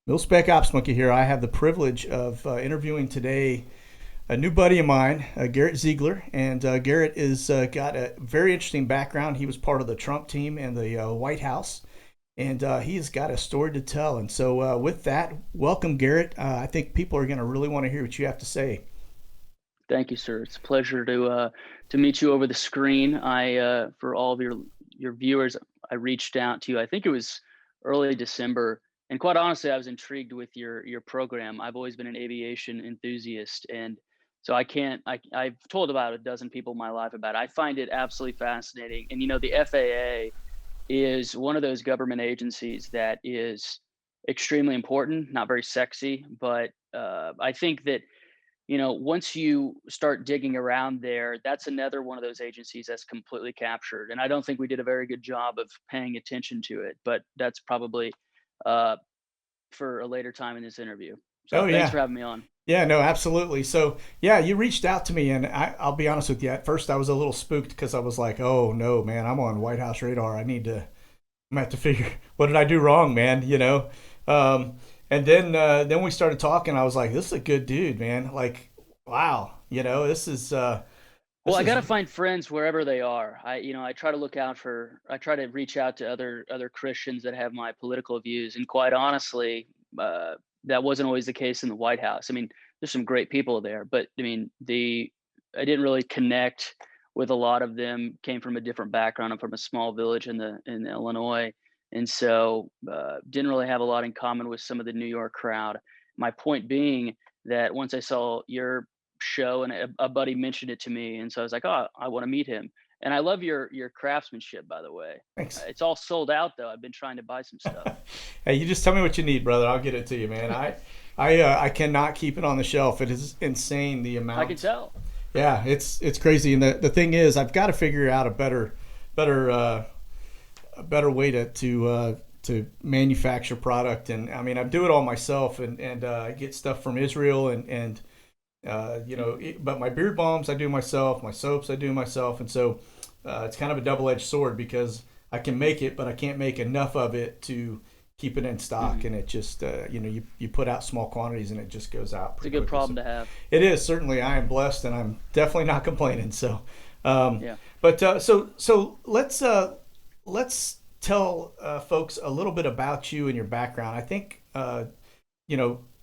Mil Spec Ops Monkey here. I have the privilege of interviewing today a new buddy of mine, Garrett Ziegler. And Garrett is got a very interesting background. He was part of the Trump team and the White House, and he's got a story to tell. And so, with that, welcome, Garrett. I think people are going to really want to hear what you have to say. Thank you, sir. It's a pleasure to meet you over the screen. For all of your viewers, I reached out to you. I think it was early December, and quite honestly, I was intrigued with your program. I've always been an aviation enthusiast, and so I've told about a dozen people in my life about it. I find it absolutely fascinating. And the FAA is one of those government agencies that is extremely important, not very sexy, but I think that once you start digging around there, that's another one of those agencies that's completely captured. And I don't think we did a very good job of paying attention to it, but that's probably uh, for a later time in this interview. So Oh thanks yeah, for having me on. yeah, no, absolutely. So yeah, you reached out to me, and I'll be honest with you. At first, I was a little spooked because I was like, "Oh no, man, I'm on White House radar. I'm gonna have to figure what did I do wrong, man? Um, and then we started talking. I was like, this is a good dude, man. Like, wow, this is Well, this I got is to find friends wherever they are. I try to I try to reach out to other Christians that have my political views. And quite honestly, uh, that wasn't always the case in the White House. I mean, there's some great people there, but I mean, I didn't really connect with a lot of them. Came from a different background. I'm from a small village in Illinois, and so didn't really have a lot in common with some of the New York crowd. My point being that once I saw your show and a buddy mentioned it to me, and so I was like, oh, I want to meet him. And I love your craftsmanship, by the way. thanks. It's all sold out though. I've been trying to buy some stuff. Hey, you just tell me what you need, brother. I'll get it to you, man. I cannot keep it on the shelf. It is insane the I can amount. tell. Yeah, it's crazy. And the thing is, I've got to figure out better a better way to manufacture product. And I mean, I do it all myself, and I get stuff from Israel, but my beard balms I do myself, my soaps I do myself, and so it's kind of a double-edged sword because I can make it, but I can't make enough of it to keep it in stock, Mhm. and it just you put out small quantities and it just goes out It's a pretty good quickly. problem So to have. it is certainly I am blessed, and I'm definitely not complaining. So, um, Yeah. but let's tell folks a little bit about you and your background. I think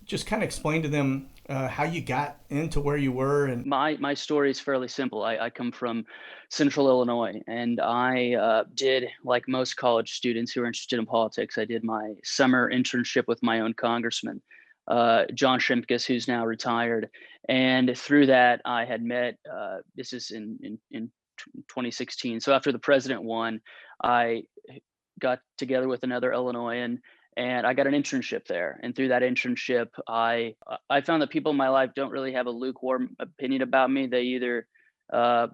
just kind of explain to them how you got into where you were, and My story is fairly simple. I come from Central Illinois, and I did like most college students who are interested in politics. I did my summer internship with my own congressman, John Shimkus, who's now retired. And through that, I had met. This is in 2016. So after the president won, I got together with another Illinoisan and I got an internship there. And through that internship, I found that people in my life don't really have a lukewarm opinion about me. They either uh,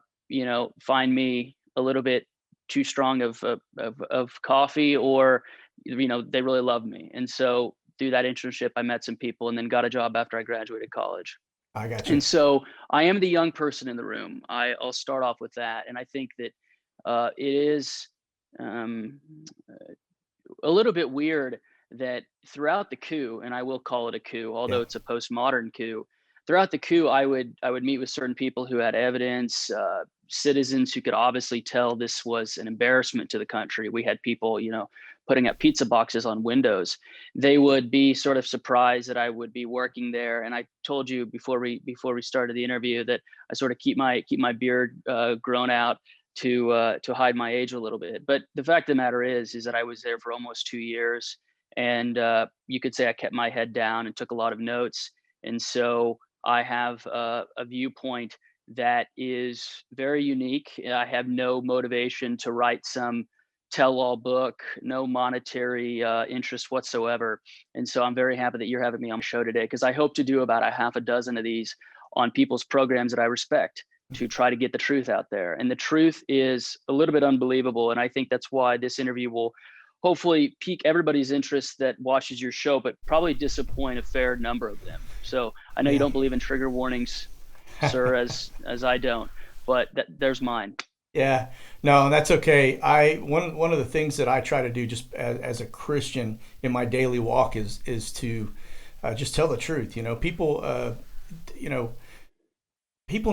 find me a little bit too strong of coffee, or they really love me. And so through that internship, I met some people and then got a job after I graduated college. I got you. And so I am the young person in the room. I'll start off with that. And I think that it is um, a little bit weird that throughout the coup, and I will call it a coup, although Yeah, it's a postmodern coup. Throughout the coup, I would meet with certain people who had evidence, citizens who could obviously tell this was an embarrassment to the country. We had people, putting up pizza boxes on windows. They would be sort of surprised that I would be working there. And I told you before we started the interview that I sort of keep my beard grown out to hide my age a little bit. But the fact of the matter is that I was there for almost 2 years, and you could say I kept my head down and took a lot of notes. And so I have a viewpoint that is very unique. I have no motivation to write some tell-all book, no monetary interest whatsoever. And so I'm very happy that you're having me on the show today because I hope to do about a half a dozen of these on people's programs that I respect to try to get the truth out there. And the truth is a little bit unbelievable. And I think that's why this interview will hopefully pique everybody's interest that watches your show, but probably disappoint a fair number of them. So I know you yeah. don't believe in trigger warnings, sir, as I don't, but there's mine. Yeah, no, that's okay. One of the things that I try to do just as a Christian in my daily walk is to just tell the truth. You know, people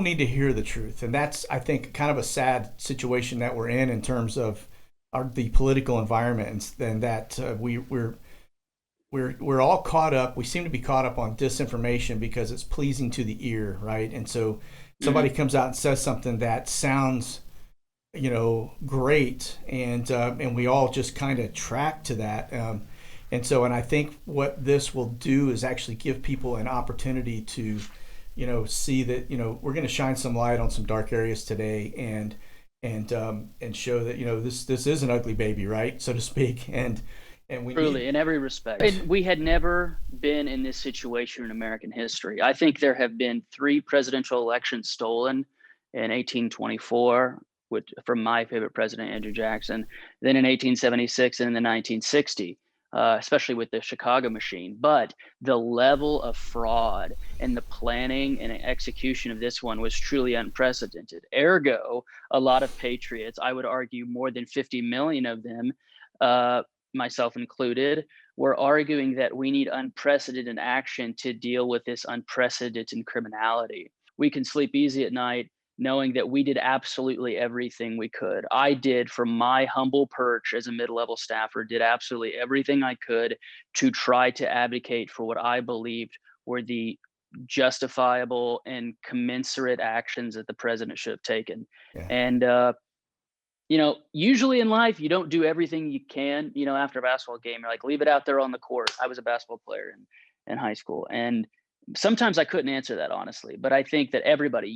need to hear the truth, and that's, I think, kind of a sad situation that we're in terms of the political environment, and that we're all caught up. We seem to be caught up on disinformation because it's pleasing to the ear, right? And so somebody Hmm. comes out and says something that sounds, great, and we all just kind of track to that. And I think what this will do is actually give people an opportunity to, see that, we're going to shine some light on some dark areas today, and show that, this is an ugly baby, right, so to speak, and we need. Truly, in every respect. And we had never been in this situation in American history. I think there have been three presidential elections stolen in 1824, which, from my favorite president, Andrew Jackson, then in 1876 and in the 1960, especially with the Chicago machine. But the level of fraud and the planning and execution of this one was truly unprecedented. Ergo, a lot of patriots, I would argue more than 50 million of them, uh, myself included, were arguing that we need unprecedented action to deal with this unprecedented criminality. We can sleep easy at night knowing that we did absolutely everything we could. I did, from my humble perch as a mid-level staffer, did absolutely everything I could to try to advocate for what I believed were the justifiable and commensurate actions that the president should have taken. Yeah. And usually in life, you don't do everything you can. After a basketball game, you're like, leave it out there on the court. I was a basketball player in high school. And sometimes I couldn't answer that honestly. But I think that everybody,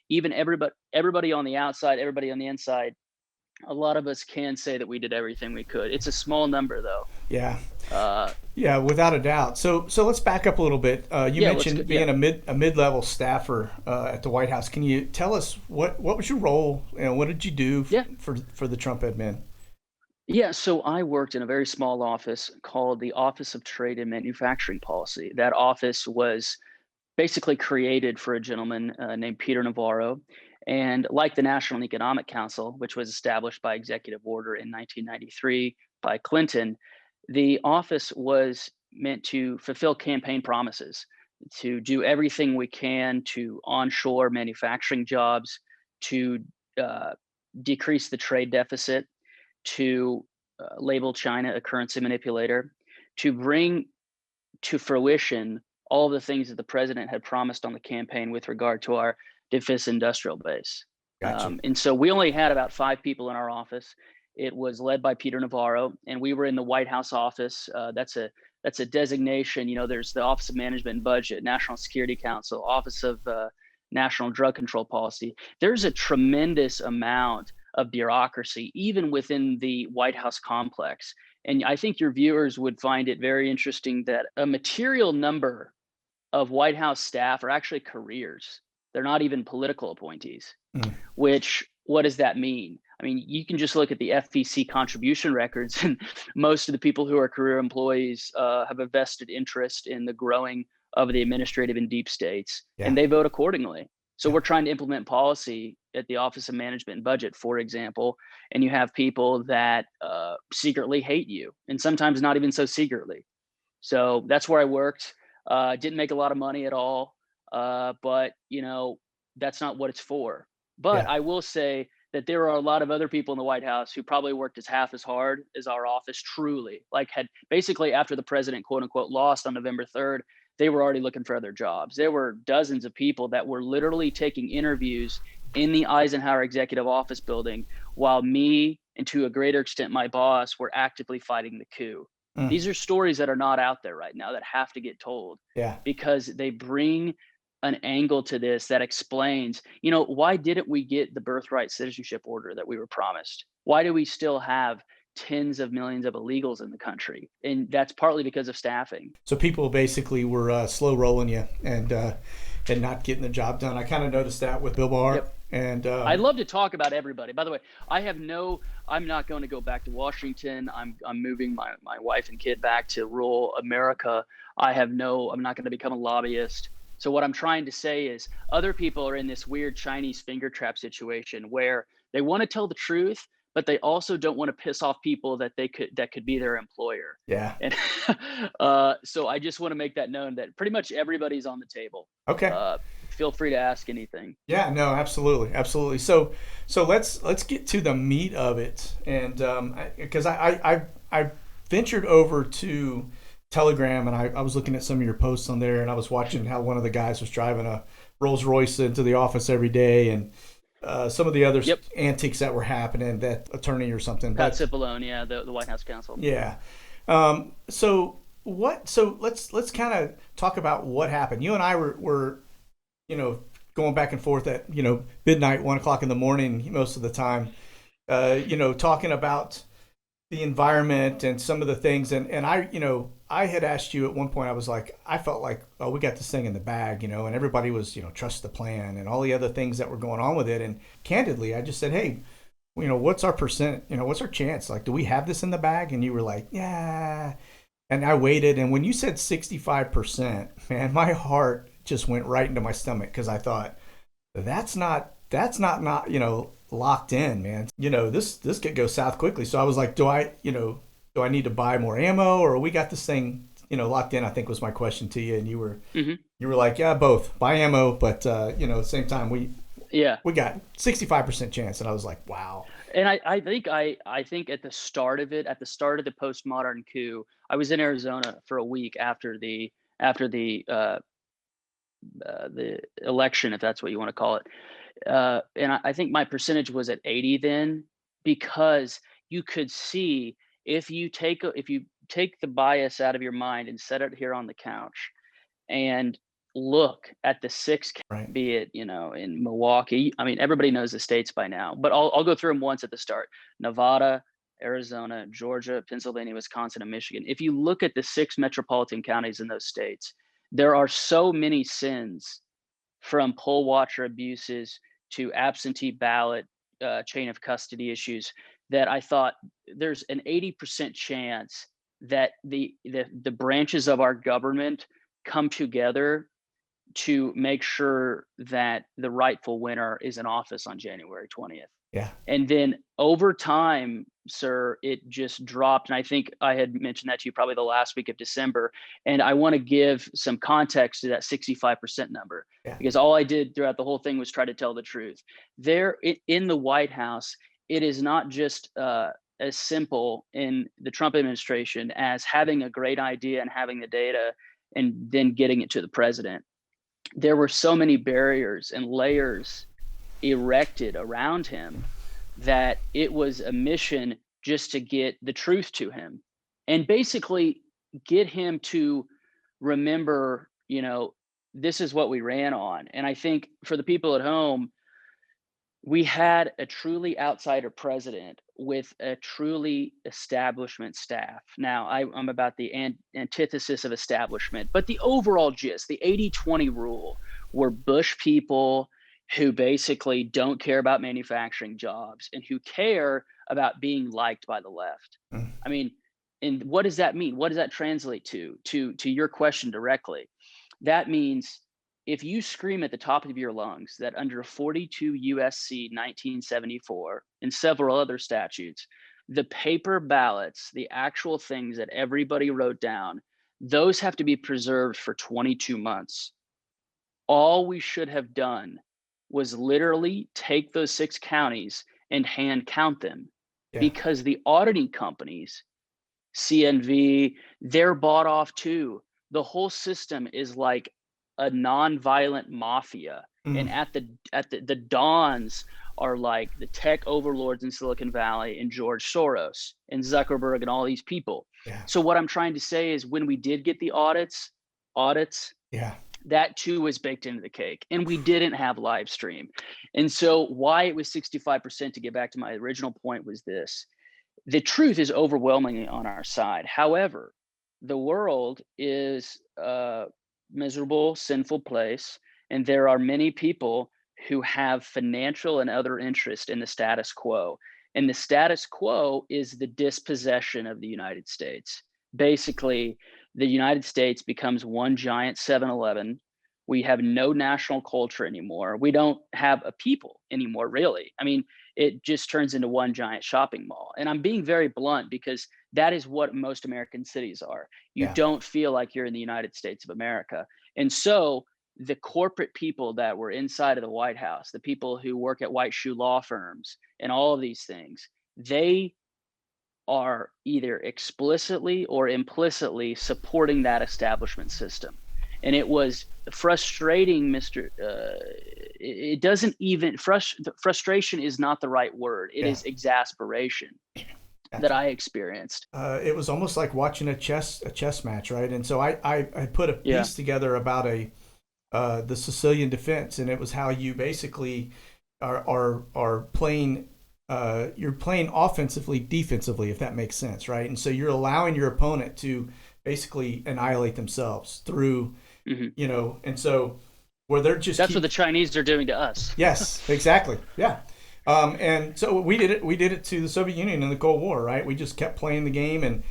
even everybody on the outside, everybody on the inside, a lot of us can say that we did everything we could. It's a small number though. Yeah. Uh, Yeah, without a doubt. So let's back up a little bit. You yeah, let's go. mentioned Yeah. being a mid level staffer at the White House. Can you tell us what was your role? What did you do Yeah. for the Trump admin? Yeah, so I worked in a very small office called the Office of Trade and Manufacturing Policy. That office was basically created for a gentleman named Peter Navarro. And like the National Economic Council, which was established by executive order in 1993 by Clinton, the office was meant to fulfill campaign promises, to do everything we can to onshore manufacturing jobs, to uh, decrease the trade deficit, to label China a currency manipulator, to bring to fruition all the things that the president had promised on the campaign with regard to our defense industrial base. Gotcha. And so we only had about 5 people in our office. It was led by Peter Navarro, and we were in the White House office. That's a designation. There's the Office of Management and Budget, National Security Council, Office of National Drug Control Policy. There's a tremendous amount of bureaucracy, even within the White House complex. And I think your viewers would find it very interesting that a material number of White House staff are actually careers. They're not even political appointees. Mm. Which, what does that mean? I mean, you can just look at the FEC contribution records, and most of the people who are career employees have a vested interest in the growing of the administrative and deep states, Yeah. and they vote accordingly. So Yeah. we're trying to implement policy at the Office of Management and Budget, for example, and you have people that secretly hate you, and sometimes not even so secretly. So that's where I worked. Didn't make a lot of money at all, but that's not what it's for. But Yeah. I will say that there are a lot of other people in the White House who probably worked as half as hard as our office. Truly, like, had basically, after the president, quote unquote, lost on November 3rd, they were already looking for other jobs. There were dozens of people that were literally taking interviews in the Eisenhower Executive Office building, while me, and to a greater extent my boss, were actively fighting the coup. Mm. These are stories that are not out there right now that have to get told, Yeah. because they bring an angle to this that explains, why didn't we get the birthright citizenship order that we were promised? Why do we still have tens of millions of illegals in the country? And that's partly because of staffing. So people basically were slow rolling you and not getting the job done. I kind of noticed that with Bill Barr. Yep. And I'd love to talk about everybody. By the way, I'm not going to go back to Washington. I'm moving my wife and kid back to rural America. I'm not going to become a lobbyist. So what I'm trying to say is, other people are in this weird Chinese finger trap situation where They want to tell the truth, but they also don't want to piss off people that could be their employer. Yeah. And so I just want to make that known that pretty much everybody's on the table. Okay. Uh, Feel free to ask anything. Yeah, no, absolutely, absolutely. So let's get to the meat of it, and because I ventured over to Telegram, and I was looking at some of your posts on there, and I was watching how one of the guys was driving a Rolls Royce into the office every day, and some of the other Yep. antics that were happening, that attorney or something. Pat But Cipollone, yeah, the White House counsel. yeah, so what? So let's kind of talk about what happened. You and I were going back and forth at midnight, 1 o'clock in the morning most of the time, talking about the environment and some of the things, and I had asked you at one point. I was like, I felt like, oh, we got this thing in the bag, and everybody was trust the plan and all the other things that were going on with it. And candidly, I just said, hey, what's our percent? What's our chance? Like, do we have this in the bag? And you were like, yeah. And I waited, and when you said 65%, man, my heart just went right into my stomach, because I thought that's not locked in, man. This could go south quickly. So I was like, do I need to buy more ammo, or we got this thing locked in? I think was my question to you, and you were like, yeah, both. Buy ammo, but at the same time we got 65% chance. And I was like, wow. And I think at the start of the postmodern coup, I was in Arizona for a week after the election, if that's what you want to call it. And I think my percentage was at 80 then, because you could see, if you take the bias out of your mind and set it here on the couch and look at the six, Right. be it in Milwaukee. I mean, everybody knows the states by now, but I'll go through them once at the start: Nevada, Arizona, Georgia, Pennsylvania, Wisconsin, and Michigan. If you look at the 6 metropolitan counties in those states, there are so many sins, from poll watcher abuses to absentee ballot chain of custody issues, that I thought there's an 80% chance that the branches of our government come together to make sure that the rightful winner is in office on January 20th. Yeah. And then over time, sir, it just dropped. And I think I had mentioned that to you probably the last week of December. And I want to give some context to that 65% number, because all I did throughout the whole thing was try to tell the truth. There in the White House, it is not just as simple in the Trump administration as having a great idea and having the data and then getting it to the president. There were so many barriers and layers erected around him that it was a mission just to get the truth to him, and basically get him to remember, this is what we ran on. And I think for the people at home, we had a truly outsider president with a truly establishment staff. Now, I'm about the antithesis of establishment, but the overall gist, the 80-20 rule, were Bush people who basically don't care about manufacturing jobs and who care about being liked by the left. I mean, and what does that mean? What does that translate to your question directly? That means if you scream at the top of your lungs that under 42 USC 1974 and several other statutes, the paper ballots, the actual things that everybody wrote down, those have to be preserved for 22 months. All we should have done was literally take those 6 counties and hand count them, because the auditing companies, CNV, they're bought off too. The whole system is like a non-violent mafia. And at the dawns are like the tech overlords in Silicon Valley and George Soros and Zuckerberg and all these people. So what I'm trying to say is, when we did get the audits, that too was baked into the cake, and we didn't have live stream. And so why it was 65%, to get back to my original point, was this: the truth is overwhelmingly on our side. However, the world is a miserable, sinful place, and there are many people who have financial and other interest in the status quo. And the status quo is the dispossession of the United States. Basically, the United States becomes one giant 7-Eleven We have no national culture anymore. We don't have a people anymore, really. I mean, it just turns into one giant shopping mall. And I'm being very blunt because that is what most American cities are. You Yeah. don't feel like you're in the United States of America. And so the corporate people that were inside of the White House, the people who work at white shoe law firms and all of these things, they are either explicitly or implicitly supporting that establishment system. And it was frustrating, it doesn't even, frustration is not the right word. It Yeah. is exasperation that Gotcha. I experienced. It was almost like watching a chess match, right? And so I put a Yeah. piece together about the Sicilian defense, and it was how you basically are playing. You're playing offensively, defensively, if that makes sense, right? And so you're allowing your opponent to basically annihilate themselves through, Hmm. and so where they're just That's what keep. the Chinese are doing to us. Yes, exactly, yeah. And so we did it. We did it to the Soviet Union in the Cold War, right? We just kept playing the game and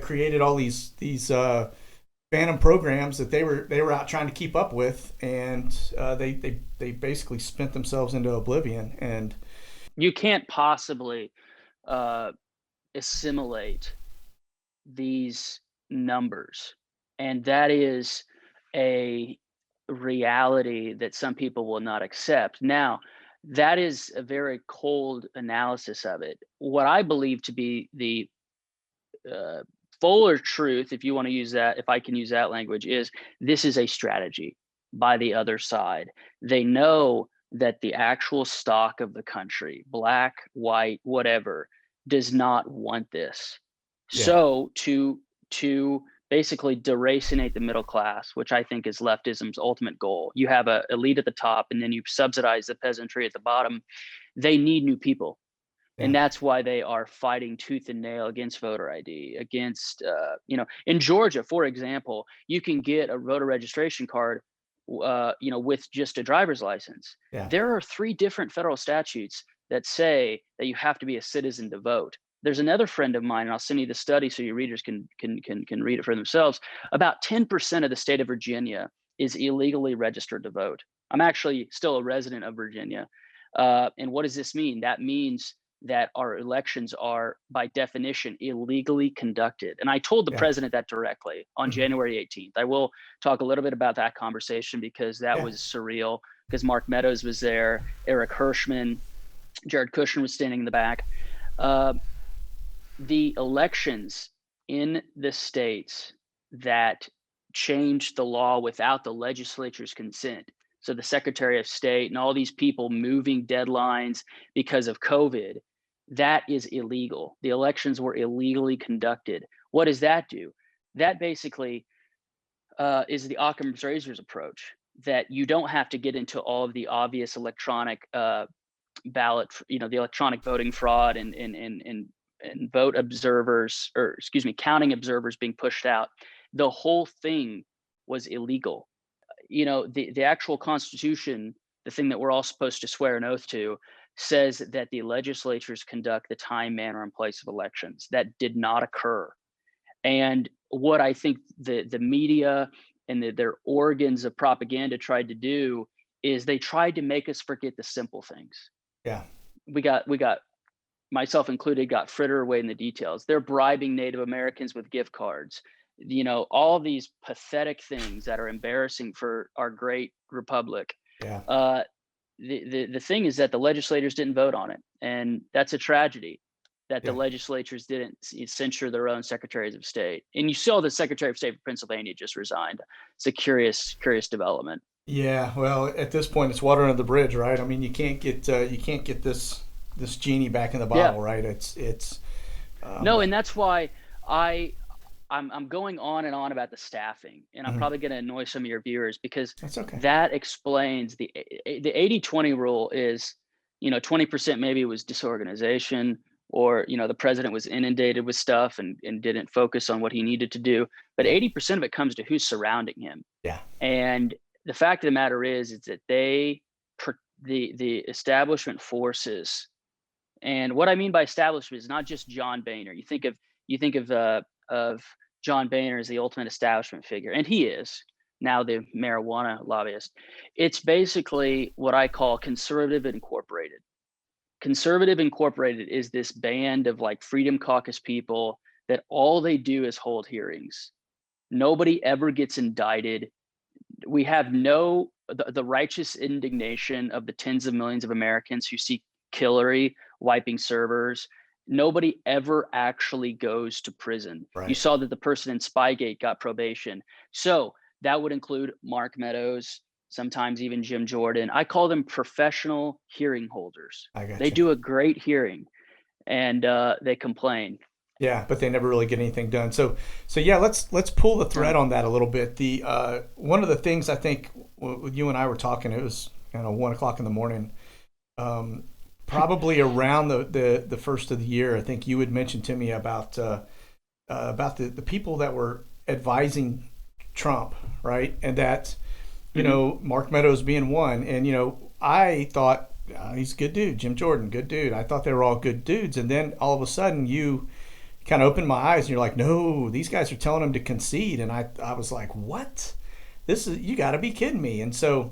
created all these phantom programs that they were out trying to keep up with, and they basically spent themselves into oblivion. And You can't possibly uh, assimilate these numbers. And that is a reality that some people will not accept. Now, that is a very cold analysis of it. What I believe to be the uh, fuller truth, if you want to use that, if I can use that language, is this is a strategy by the other side. They know that the actual stock of the country, black, white, whatever, does not want this. yeah, So to basically deracinate the middle class, which I think is leftism's ultimate goal. You have a elite at the top, and then you subsidize the peasantry at the bottom. They need new people, yeah, and that's why they are fighting tooth and nail against voter ID, against in Georgia, for example, you can get a voter registration card, with just a driver's license. yeah, There are 3 different federal statutes that say that you have to be a citizen to vote. There's another friend of mine, and I'll send you the study so your readers can read it for themselves. About 10% of the state of Virginia is illegally registered to vote. I'm actually still a resident of Virginia. And what does this mean? That means that our elections are, by definition, illegally conducted. And I told the yeah, president that directly on hmm January 18th. I will talk a little bit about that conversation because that yeah, was surreal, because Mark Meadows was there, Eric Hirschman, Jared Kushner was standing in the back. Uh, the elections in the states that changed the law without the legislature's consent, so the Secretary of State and all these people moving deadlines because of COVID, that is illegal. The elections were illegally conducted. What does that do? That basically is the Occam's razors approach, that you don't have to get into all of the obvious electronic ballot, the electronic voting fraud and vote observers, or excuse me, counting observers being pushed out. The whole thing was illegal. The actual Constitution, the thing that we're all supposed to swear an oath to, says that the legislatures conduct the time, manner, and place of elections. That did not occur. And what I think the media and their organs of propaganda tried to do is they tried to make us forget the simple things. yeah, We got myself included, got fritter away in the details. They're bribing Native Americans with gift cards. All these pathetic things that are embarrassing for our great republic. yeah, Uh, the thing is that the legislators didn't vote on it, and that's a tragedy that the yeah. legislatures didn't censure their own secretaries of state. And you saw the Secretary of State for Pennsylvania just resigned. It's a curious development. Yeah, well, at this point, it's water under the bridge, right? I mean, you can't get this genie back in the Yeah. bottle, right? It's No, and that's why I I'm going on and on about the staffing, and I'm mhm. probably going to annoy some of your viewers because That's okay. that explains the 80-20 rule is, 20% maybe was disorganization, or the president was inundated with stuff and didn't focus on what he needed to do, but Yeah, 80% of it comes to who's surrounding him. yeah, And the fact of the matter is that the establishment forces, and what I mean by establishment is not just John Boehner. You think of John Boehner as the ultimate establishment figure, and he is. now the marijuana lobbyist. It's basically what I call Conservative Incorporated. Conservative Incorporated is this band of like Freedom Caucus people that all they do is hold hearings. Nobody ever gets indicted. We have the righteous indignation of the tens of millions of Americans who see Hillary wiping servers. Nobody ever actually goes to prison. You Right. saw that the person in Spygate got probation. So that would include Mark Meadows, sometimes even Jim Jordan. I call them professional hearing holders. I They got you. do a great hearing, and they complain. Yeah, but they never really get anything done. So yeah, let's pull the thread No. on that a little bit. The one of the things I think with you and I were talking, it was 1 o'clock in the morning, probably around the first of the year. I think you had mentioned to me about the people that were advising Trump, right, and that Mark Meadows being one, and I thought he's a good dude, Jim Jordan, good dude. I thought they were all good dudes, and then all of a sudden you kind of opened my eyes and you're like, no, these guys are telling him to concede. And I was like, what? You got to be kidding me. And so,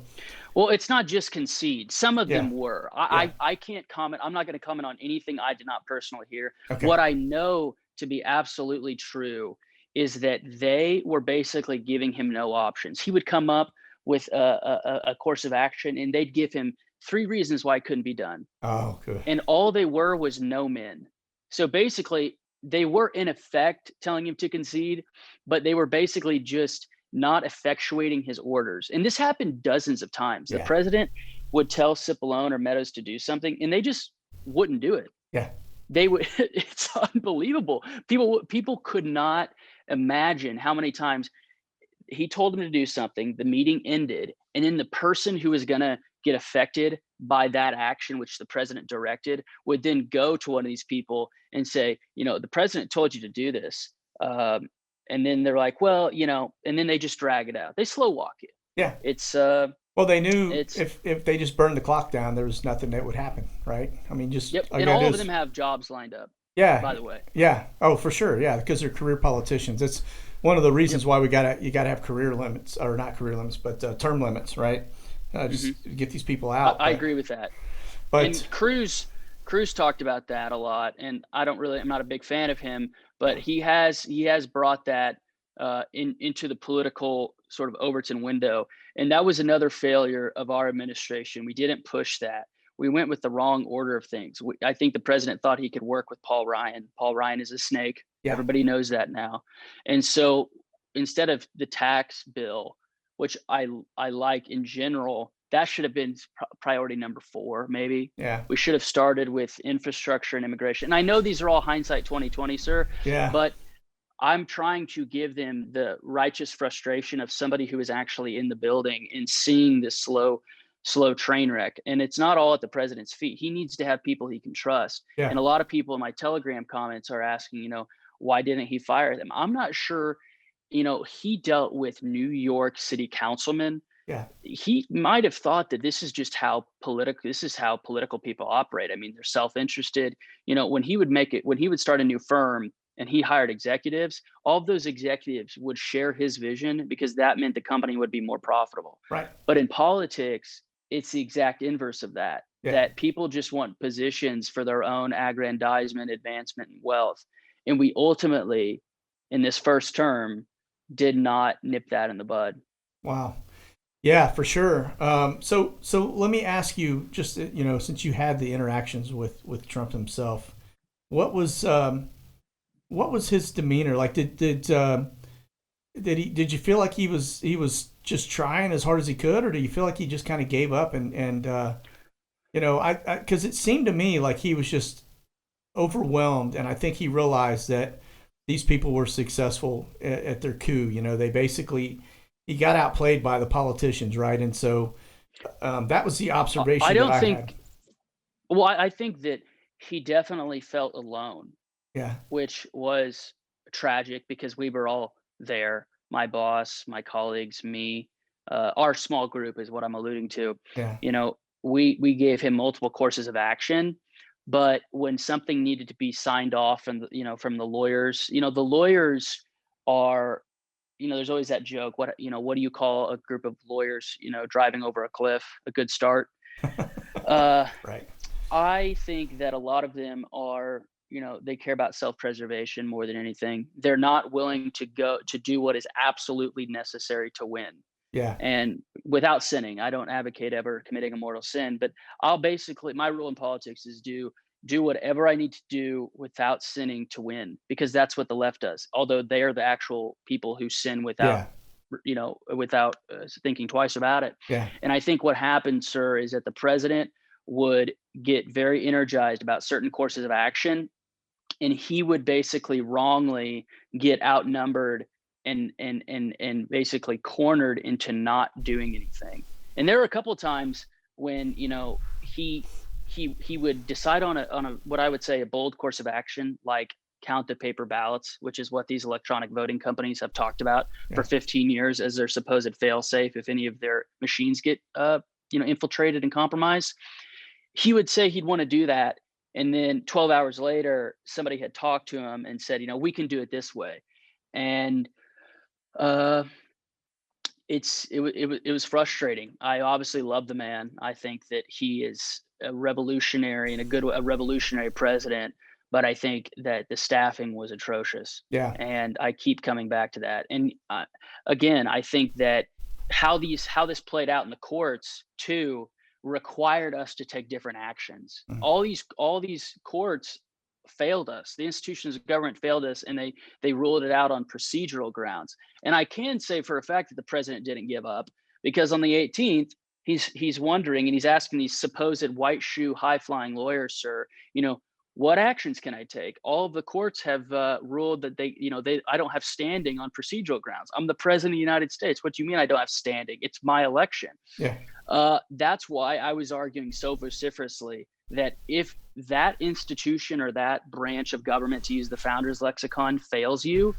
Well, it's not just concede. Some of yeah, them were. yeah, I can't comment. I'm not going to comment on anything I did not personally hear. okay, What I know to be absolutely true is that they were basically giving him no options. He would come up with a course of action, and they'd give him 3 reasons why it couldn't be done. oh, good, And all they were was no men. So basically, they were in effect telling him to concede, but they were basically just not effectuating his orders. And this happened dozens of times. The yeah, president would tell Cipollone or Meadows to do something, and they just wouldn't do it. yeah, They would. It's unbelievable. People could not imagine how many times he told them to do something, the meeting ended, and then the person who was going to get affected by that action, which the president directed, would then go to one of these people and say, the president told you to do this. And then they're like, well, and then they just drag it out. They slow walk it. yeah. It's Well, they knew it's if they just burned the clock down, there was nothing that would happen, right? I mean, just Yep. all you And gotta all do of is, them have jobs lined up, yeah, by the way. yeah. Oh, for sure, yeah, because they're career politicians. It's one of the Yep. reasons why you gotta have career limits, or not career limits, but term limits, right? Just Hmm. get these people out. I agree with that. But And Cruz talked about that a lot, and I'm not a big fan of him, but he has brought that into the political sort of Overton window, and that was another failure of our administration. We didn't push that. We went with the wrong order of things. I think the president thought he could work with Paul Ryan. Paul Ryan is a snake. yeah, Everybody knows that now, and so instead of the tax bill, which I like in general, that should have been priority number 4, maybe. yeah, We should have started with infrastructure and immigration. And I know these are all hindsight 2020, sir, yeah, but I'm trying to give them the righteous frustration of somebody who is actually in the building and seeing this slow train wreck. And it's not all at the president's feet. He needs to have people he can trust. yeah, And a lot of people in my Telegram comments are asking, why didn't he fire them? I'm not sure. He dealt with New York City councilmen. yeah, He might have thought that this is how political people operate. I mean, they're self-interested. When he would start a new firm and he hired executives, all of those executives would share his vision because that meant the company would be more profitable. right, But in politics, it's the exact inverse of that, yeah. that people just want positions for their own aggrandizement, advancement, and wealth. And we ultimately, in this first term, did not nip that in the bud. Wow. Yeah, for sure. So let me ask you, just since you had the interactions with Trump himself, what was what was his demeanor like? Did you feel like he was just trying as hard as he could, or do you feel like he just kind of gave up and I because it seemed to me like he was just overwhelmed, and I think he realized that these people were successful at their coup. They basically he got outplayed by the politicians, right? And so that was the I observation that don't I had. think, well, I think that he definitely felt alone, Yeah, which was tragic because we were all there. My boss, my colleagues, me, our small group is what I'm alluding to. yeah, We gave him multiple courses of action, but when something needed to be signed off and from the lawyers, the lawyers are there's always that joke. What do you call a group of lawyers, driving over a cliff? A good start. Uh, Right. I think that a lot of them are, they care about self-preservation more than anything. They're not willing to go to do what is absolutely necessary to win. Yeah. And without sinning. I don't advocate ever committing a mortal sin, but my rule in politics is do whatever I need to do without sinning to win, because that's what the left does. Although they are the actual people who sin without, Yeah. thinking twice about it. Yeah. And I think what happened, sir, is that the president would get very energized about certain courses of action, and he would basically wrongly get outnumbered and basically cornered into not doing anything. And there were a couple of times when he would decide on a what I would say a bold course of action, like count the paper ballots, which is what these electronic voting companies have talked about for Yeah. 15 years as their supposed fail safe if any of their machines get infiltrated and compromised. He would say he'd want to do that, and then 12 hours later somebody had talked to him and said, we can do it this way. And uh it was frustrating. I obviously love the man. I think that he is a revolutionary and a revolutionary president, but I think that the staffing was atrocious. Yeah. And I keep coming back to that. And again, I think that how this played out in the courts too required us to take different actions. Mm. All these courts failed us. The institutions of government failed us, and they ruled it out on procedural grounds. And I can say for a fact that the president didn't give up, because on the 18th, he's wondering and he's asking these supposed white shoe high flying lawyers, sir, what actions can I take? All of the courts have ruled that I don't have standing on procedural grounds. I'm the president of the United States. What do you mean I don't have standing? It's my election. Yeah. That's why I was arguing so vociferously that if that institution or that branch of government, to use the founder's lexicon, fails you,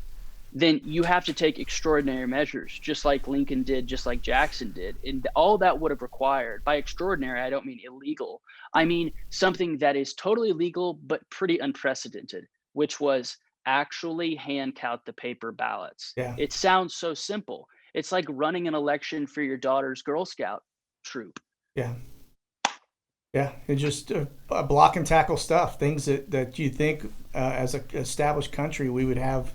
then you have to take extraordinary measures, just like Lincoln did, just like Jackson did. And all that would have required, by extraordinary, I don't mean illegal. I mean something that is totally legal, but pretty unprecedented, which was actually hand count the paper ballots. Yeah. It sounds so simple. It's like running an election for your daughter's Girl Scout troop. Yeah. Yeah, it's just block and tackle stuff. Things that you think as an established country we would have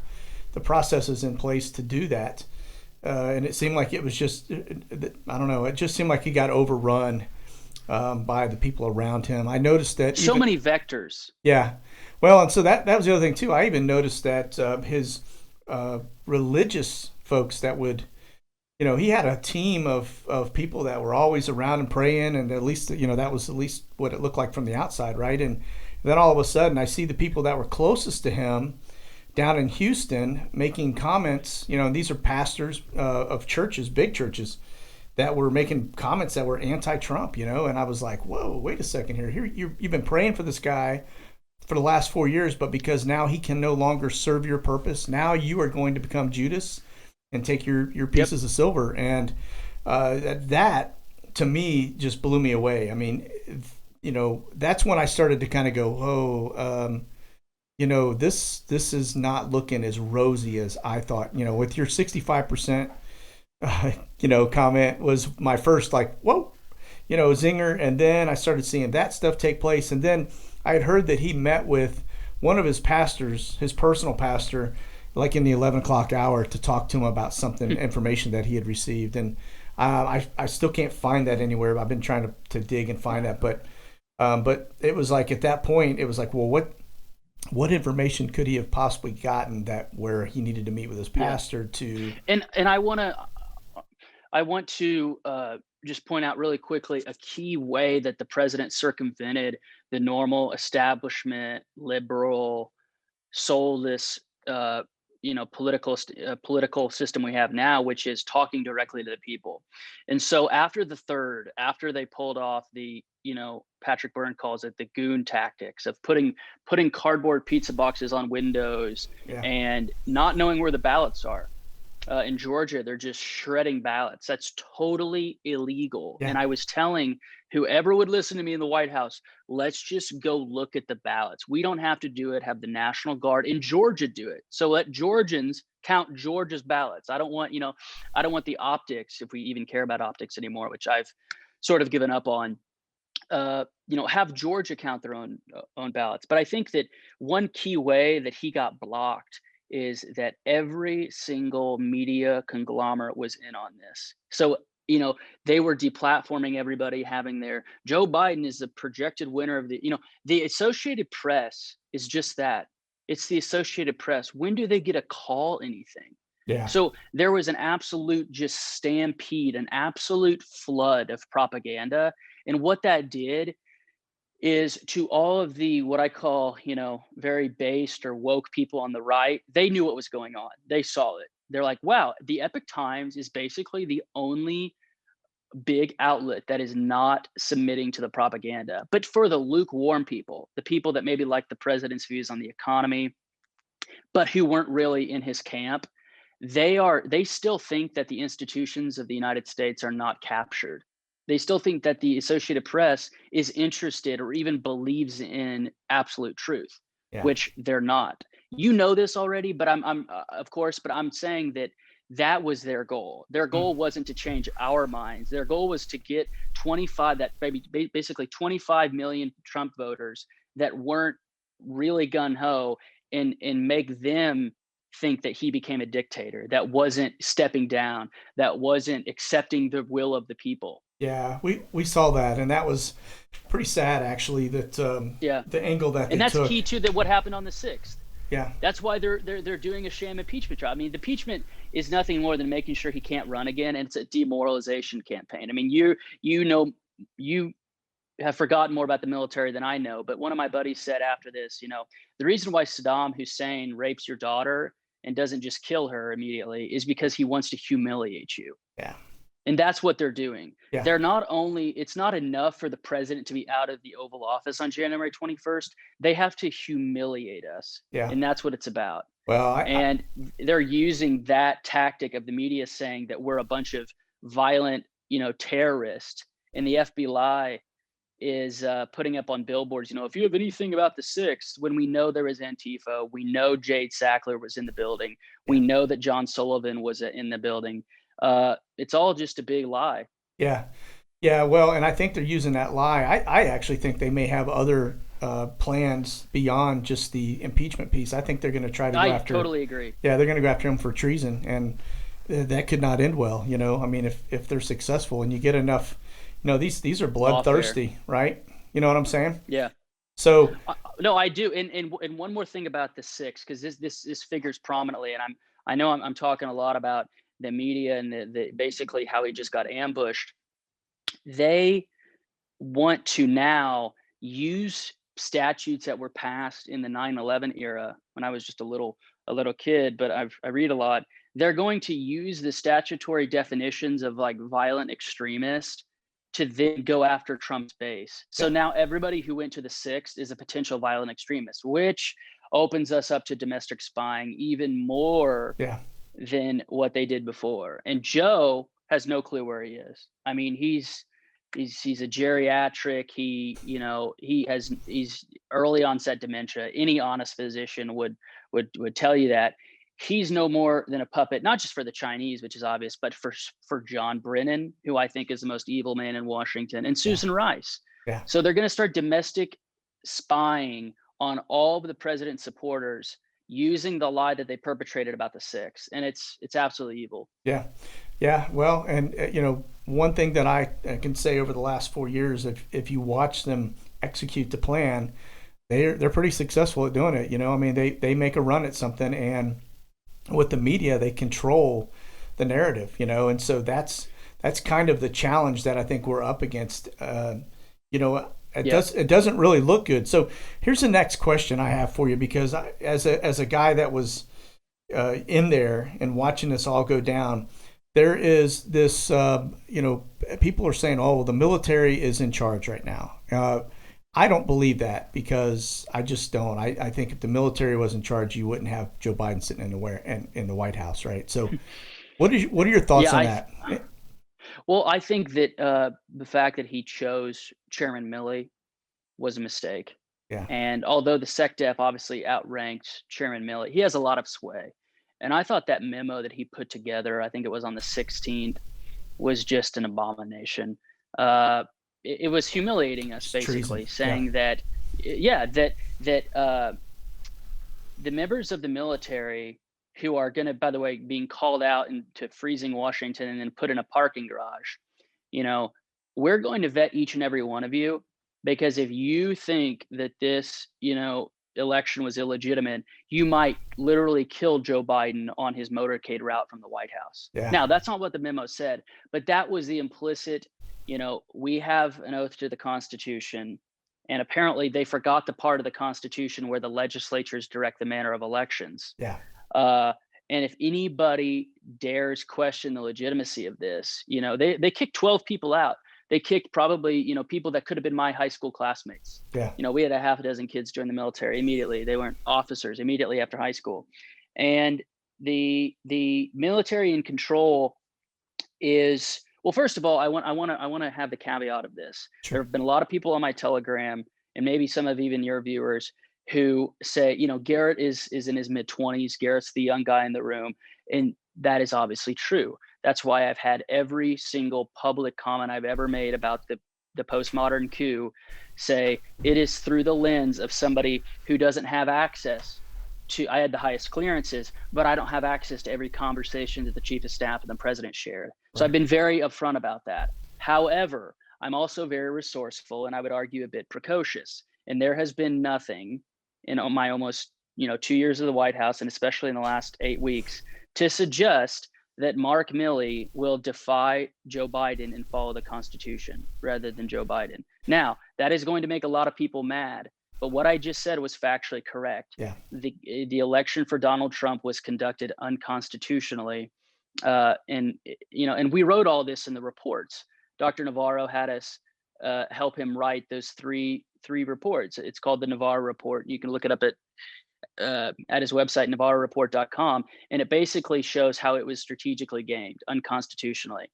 the processes in place to do that, and it seemed like it was just I don't know. It just seemed like he got overrun by the people around him. I noticed that so many vectors. Yeah, well, and so that was the other thing too. I even noticed that his religious folks that would. He had a team of people that were always around and praying, and at least, that was at least what it looked like from the outside, right? And then all of a sudden, I see the people that were closest to him down in Houston making comments, and these are pastors of churches, big churches, that were making comments that were anti-Trump, and I was like, whoa, wait a second here. You've been praying for this guy for the last 4 years, but because now he can no longer serve your purpose, now you are going to become Judas and take your pieces of silver. And that to me just blew me away. I mean, that's when I started to kind of go, this is not looking as rosy as I thought. With your 65%, comment was my first like, whoa, zinger. And then I started seeing that stuff take place. And then I had heard that he met with one of his pastors, his personal pastor, like in the 11 o'clock hour, to talk to him about something, information that he had received. And I still can't find that anywhere. I've been trying to dig and find that, but it was like at that point, it was like, well, what information could he have possibly gotten that where he needed to meet with his pastor to? And I want to just point out really quickly a key way that the president circumvented the normal establishment, liberal, soulless, political system we have now, which is talking directly to the people. And so after they pulled off the, Patrick Byrne calls it the goon tactics of putting cardboard pizza boxes on windows and not knowing where the ballots are. in Georgia, they're just shredding ballots. That's totally illegal. Yeah. And I was telling whoever would listen to me in the White House, let's just go look at the ballots. We don't have to do it. Have the National Guard in Georgia do it. So let Georgians count Georgia's ballots. I don't want, I don't want the optics, if we even care about optics anymore, which I've sort of given up on. Have Georgia count their own ballots. But I think that one key way that he got blocked is that every single media conglomerate was in on this. So, they were deplatforming everybody, having their Joe Biden is the projected winner of the Associated Press is just that. It's the Associated Press. When do they get to call anything? Yeah. So there was an absolute just stampede, an absolute flood of propaganda. And what that did is to all of the what I call, very based or woke people on the right, they knew what was going on. They saw it. They're like, wow, the Epic Times is basically the only big outlet that is not submitting to the propaganda. But for the lukewarm people, the people that maybe like the president's views on the economy, but who weren't really in his camp, they still think that the institutions of the United States are not captured. They still think that the Associated Press is interested or even believes in absolute truth, Yeah. which they're not. You know this already, but I'm of course, but I'm saying that was their goal. Their goal wasn't to change our minds. Their goal was to get basically 25 million Trump voters that weren't really gun ho and make them think that he became a dictator, that wasn't stepping down, that wasn't accepting the will of the people. Yeah, we saw that, and that was pretty sad, actually. That Yeah, the angle that and they that's took. key to what happened on the 6th. Yeah, That's why they're doing a sham impeachment trial. I mean, the impeachment is nothing more than making sure he can't run again, and it's a demoralization campaign. I mean, you have forgotten more about the military than I know, but one of my buddies said after this, the reason why Saddam Hussein rapes your daughter and doesn't just kill her immediately is because he wants to humiliate you. yeah, And that's what they're doing. yeah, It's not enough for the president to be out of the Oval Office on January 21st. They have to humiliate us. yeah. And that's what it's about. Well, And they're using that tactic of the media saying that we're a bunch of violent, terrorists. And the FBI is putting up on billboards, if you have anything about the 6th, when we know there was Antifa, we know Jade Sackler was in the building, we know that John Sullivan was in the building. It's all just a big lie. yeah, yeah. Well, and I think they're using that lie. I actually think they may have other plans beyond just the impeachment piece. I think they're going to try to go after. I totally agree. Yeah, they're going to go after him for treason, and that could not end well. I mean, if they're successful and you get enough, these are bloodthirsty, right? You know what I'm saying? Yeah. So no, I do. And one more thing about the 6th, because this figures prominently, and I know I'm talking a lot about the media and the basically how he just got ambushed. They want to now use statutes that were passed in the 9/11 era when I was just a little kid, but I read a lot. They're going to use the statutory definitions of like violent extremist to then go after Trump's base. So now everybody who went to the 6th is a potential violent extremist, which opens us up to domestic spying even more than what they did before. And Joe has no clue where he is. I mean, he's a geriatric. He's early onset dementia. Any honest physician would tell you that. He's no more than a puppet, not just for the Chinese, which is obvious, but for John Brennan, who I think is the most evil man in Washington, and Susan Rice. Yeah. So they're going to start domestic spying on all of the president's supporters using the lie that they perpetrated about the 6th. And it's absolutely evil. Yeah. Yeah. Well, and one thing that I can say over the last 4 years, if you watch them execute the plan, they're pretty successful at doing it. I mean, they make a run at something, and with the media, they control the narrative, and so that's kind of the challenge that I think we're up against. It doesn't really look good. So here's the next question I have for you, because as a guy that was in there and watching this all go down, there is this, people are saying, oh, well, the military is in charge right now. I don't believe that because I just don't. I think if the military was in charge, you wouldn't have Joe Biden sitting in the White House, right? So, what are your thoughts Yeah, on that? well, I think that the fact that he chose Chairman Milley was a mistake. Yeah, And although the SecDef obviously outranked Chairman Milley, he has a lot of sway. And I thought that memo that he put together, I think it was on the 16th, was just an abomination. It was humiliating us, it's treason. basically, Yeah, saying that, yeah, that the members of the military who are going to, by the way, being called out into freezing Washington and then put in a parking garage, you know, we're going to vet each and every one of you, because if you think that this, election was illegitimate, you might literally kill Joe Biden on his motorcade route from the White House. yeah, Now, that's not what the memo said, but that was the implicit, we have an oath to the Constitution. And apparently they forgot the part of the Constitution where the legislatures direct the manner of elections. yeah, Uh, and if anybody dares question the legitimacy of this, they kicked 12 people out. They kicked probably, people that could have been my high school classmates. yeah, We had a half a dozen kids join the military immediately. They weren't officers immediately after high school. And the military in control is, well, first of all, I want to have the caveat of this. There sure. have been a lot of people on my Telegram, and maybe some of even your viewers, who say, Garrett is in his mid-20s. Garrett's the young guy in the room, and that is obviously true. That's why I've had every single public comment I've ever made about the postmodern coup say it is through the lens of somebody who doesn't have access to. I had the highest clearances, but I don't have access to every conversation that the chief of staff and the president shared. So I've Right. been very upfront about that. However, I'm also very resourceful, and I would argue a bit precocious. And there has been nothing in my almost 2 years of the White House, and especially in the last 8 weeks, to suggest that Mark Milley will defy Joe Biden and follow the Constitution rather than Joe Biden. Now, that is going to make a lot of people mad, but what I just said was factually correct. Yeah, The election for Donald Trump was conducted unconstitutionally, and we wrote all this in the reports. Dr. Navarro had us help him write those three reports. It's called the Navarro Report. You can look it up at his website, navarroreport.com, and it basically shows how it was strategically gamed unconstitutionally.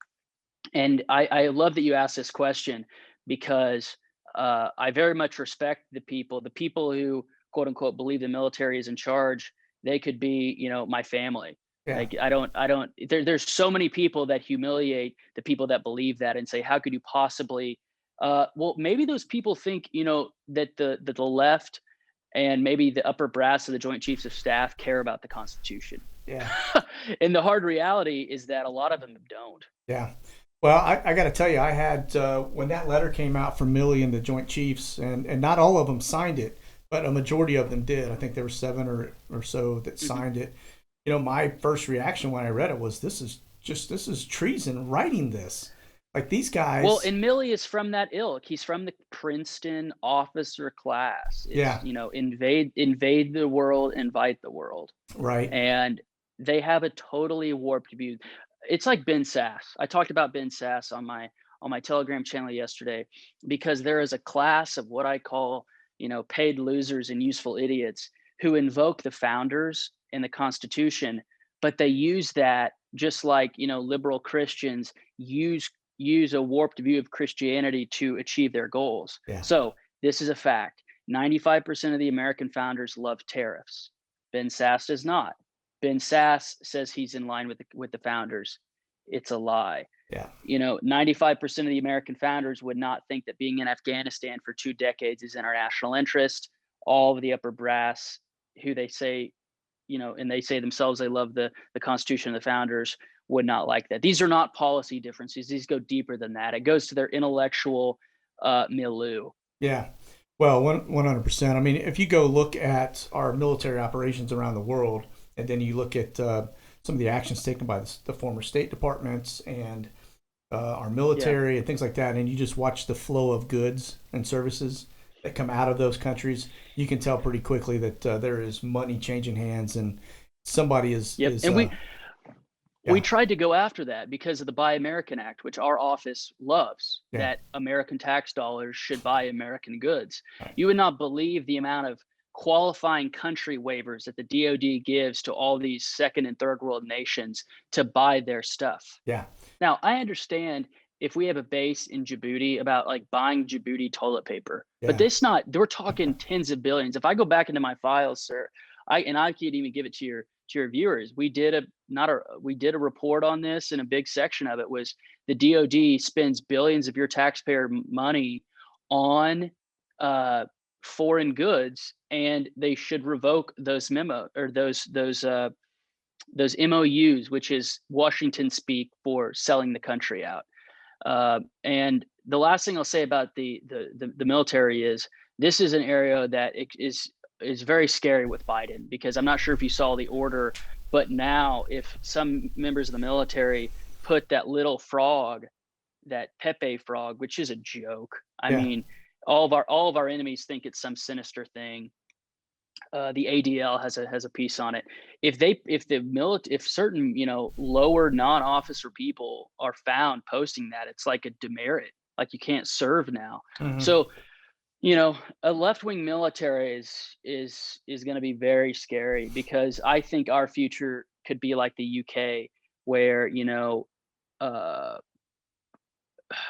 And I love that you asked this question, because I very much respect the people who, quote unquote, believe the military is in charge. They could be, my family. yeah, Like, I don't, there's so many people that humiliate the people that believe that and say, how could you possibly, well, maybe those people think, that the left and maybe the upper brass of the Joint Chiefs of Staff care about the Constitution. yeah, And the hard reality is that a lot of them don't. yeah. Well, I got to tell you, I had when that letter came out from Milley and the Joint Chiefs, and not all of them signed it, but a majority of them did. I think there were seven or so that signed it. My first reaction when I read it was, this is treason writing this. Like, these guys. Well, and Milley is from that ilk. He's from the Princeton officer class. It's, Yeah, invade the world, invite the world. right. And they have a totally warped view. It's like Ben Sass. I talked about Ben Sass on my Telegram channel yesterday, because there is a class of what I call, paid losers and useful idiots who invoke the founders and the Constitution, but they use that just like, liberal Christians use a warped view of Christianity to achieve their goals. Yeah, So this is a fact. 95% of the American founders love tariffs. Ben Sass does not. Ben Sass says he's in line with the founders. It's a lie. yeah, 95% of the American founders would not think that being in Afghanistan for 2 decades is in our national interest. All of the upper brass, who they say, and they say themselves they love the Constitution of the founders, would not like that. These are not policy differences. These go deeper than that. It goes to their intellectual milieu. yeah. Well, 100%. I mean, if you go look at our military operations around the world, and then you look at some of the actions taken by the former State Departments and our military and things like that, and you just watch the flow of goods and services that come out of those countries, you can tell pretty quickly that there is money changing hands, and somebody is. Yep. Is, And We Yeah. tried to go after that because of the Buy American Act, which our office loves, Yeah. that American tax dollars should buy American goods. Right. You would not believe the amount of qualifying country waivers that the DoD gives to all these second and third world nations to buy their stuff. Yeah. Now, I understand if we have a base in Djibouti about like buying Djibouti toilet paper, but Yeah. this not, we're talking tens of billions. If I go back into my files, sir, I can't even give it to your viewers. We did a report on this, and a big section of it was the DoD spends billions of your taxpayer money on foreign goods, and they should revoke those those MOUs, which is Washington speak for selling the country out. And the last thing I'll say about the military is this is an area that is very scary with Biden, because I'm not sure if you saw the order, but now if some members of the military put that little frog, that Pepe frog, which is a joke. I Yeah. mean, all of our enemies think it's some sinister thing. The ADL has a piece on it. If certain lower non-officer people are found posting that, it's like a demerit, like you can't serve now. Hmm. So a left-wing military is going to be very scary, because I think our future could be like the UK, where uh,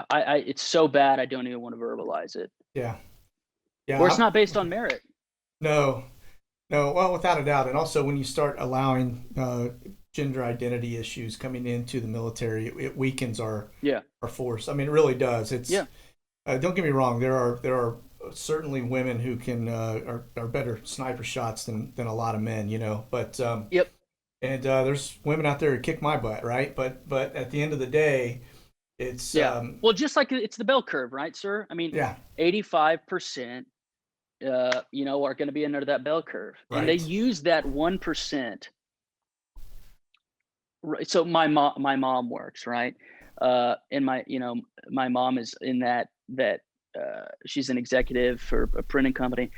I it's so bad I don't even want to verbalize it, Yeah. Yeah. where it's not based on merit. No. No. Well, without a doubt. And also, when you start allowing gender identity issues coming into the military, it weakens Yeah, our force. I mean, it really does. It's yeah, don't get me wrong. There are certainly women who can are better sniper shots than a lot of men. But yep. and there's women out there who kick my butt, right? But at the end of the day, it's Yeah. Well, just like it's the bell curve, right, sir? I mean, yeah, 85%, are going to be under that bell curve, and they right, use that 1%. Right. So my mom works, right, and my mom is in that she's an executive for a printing company.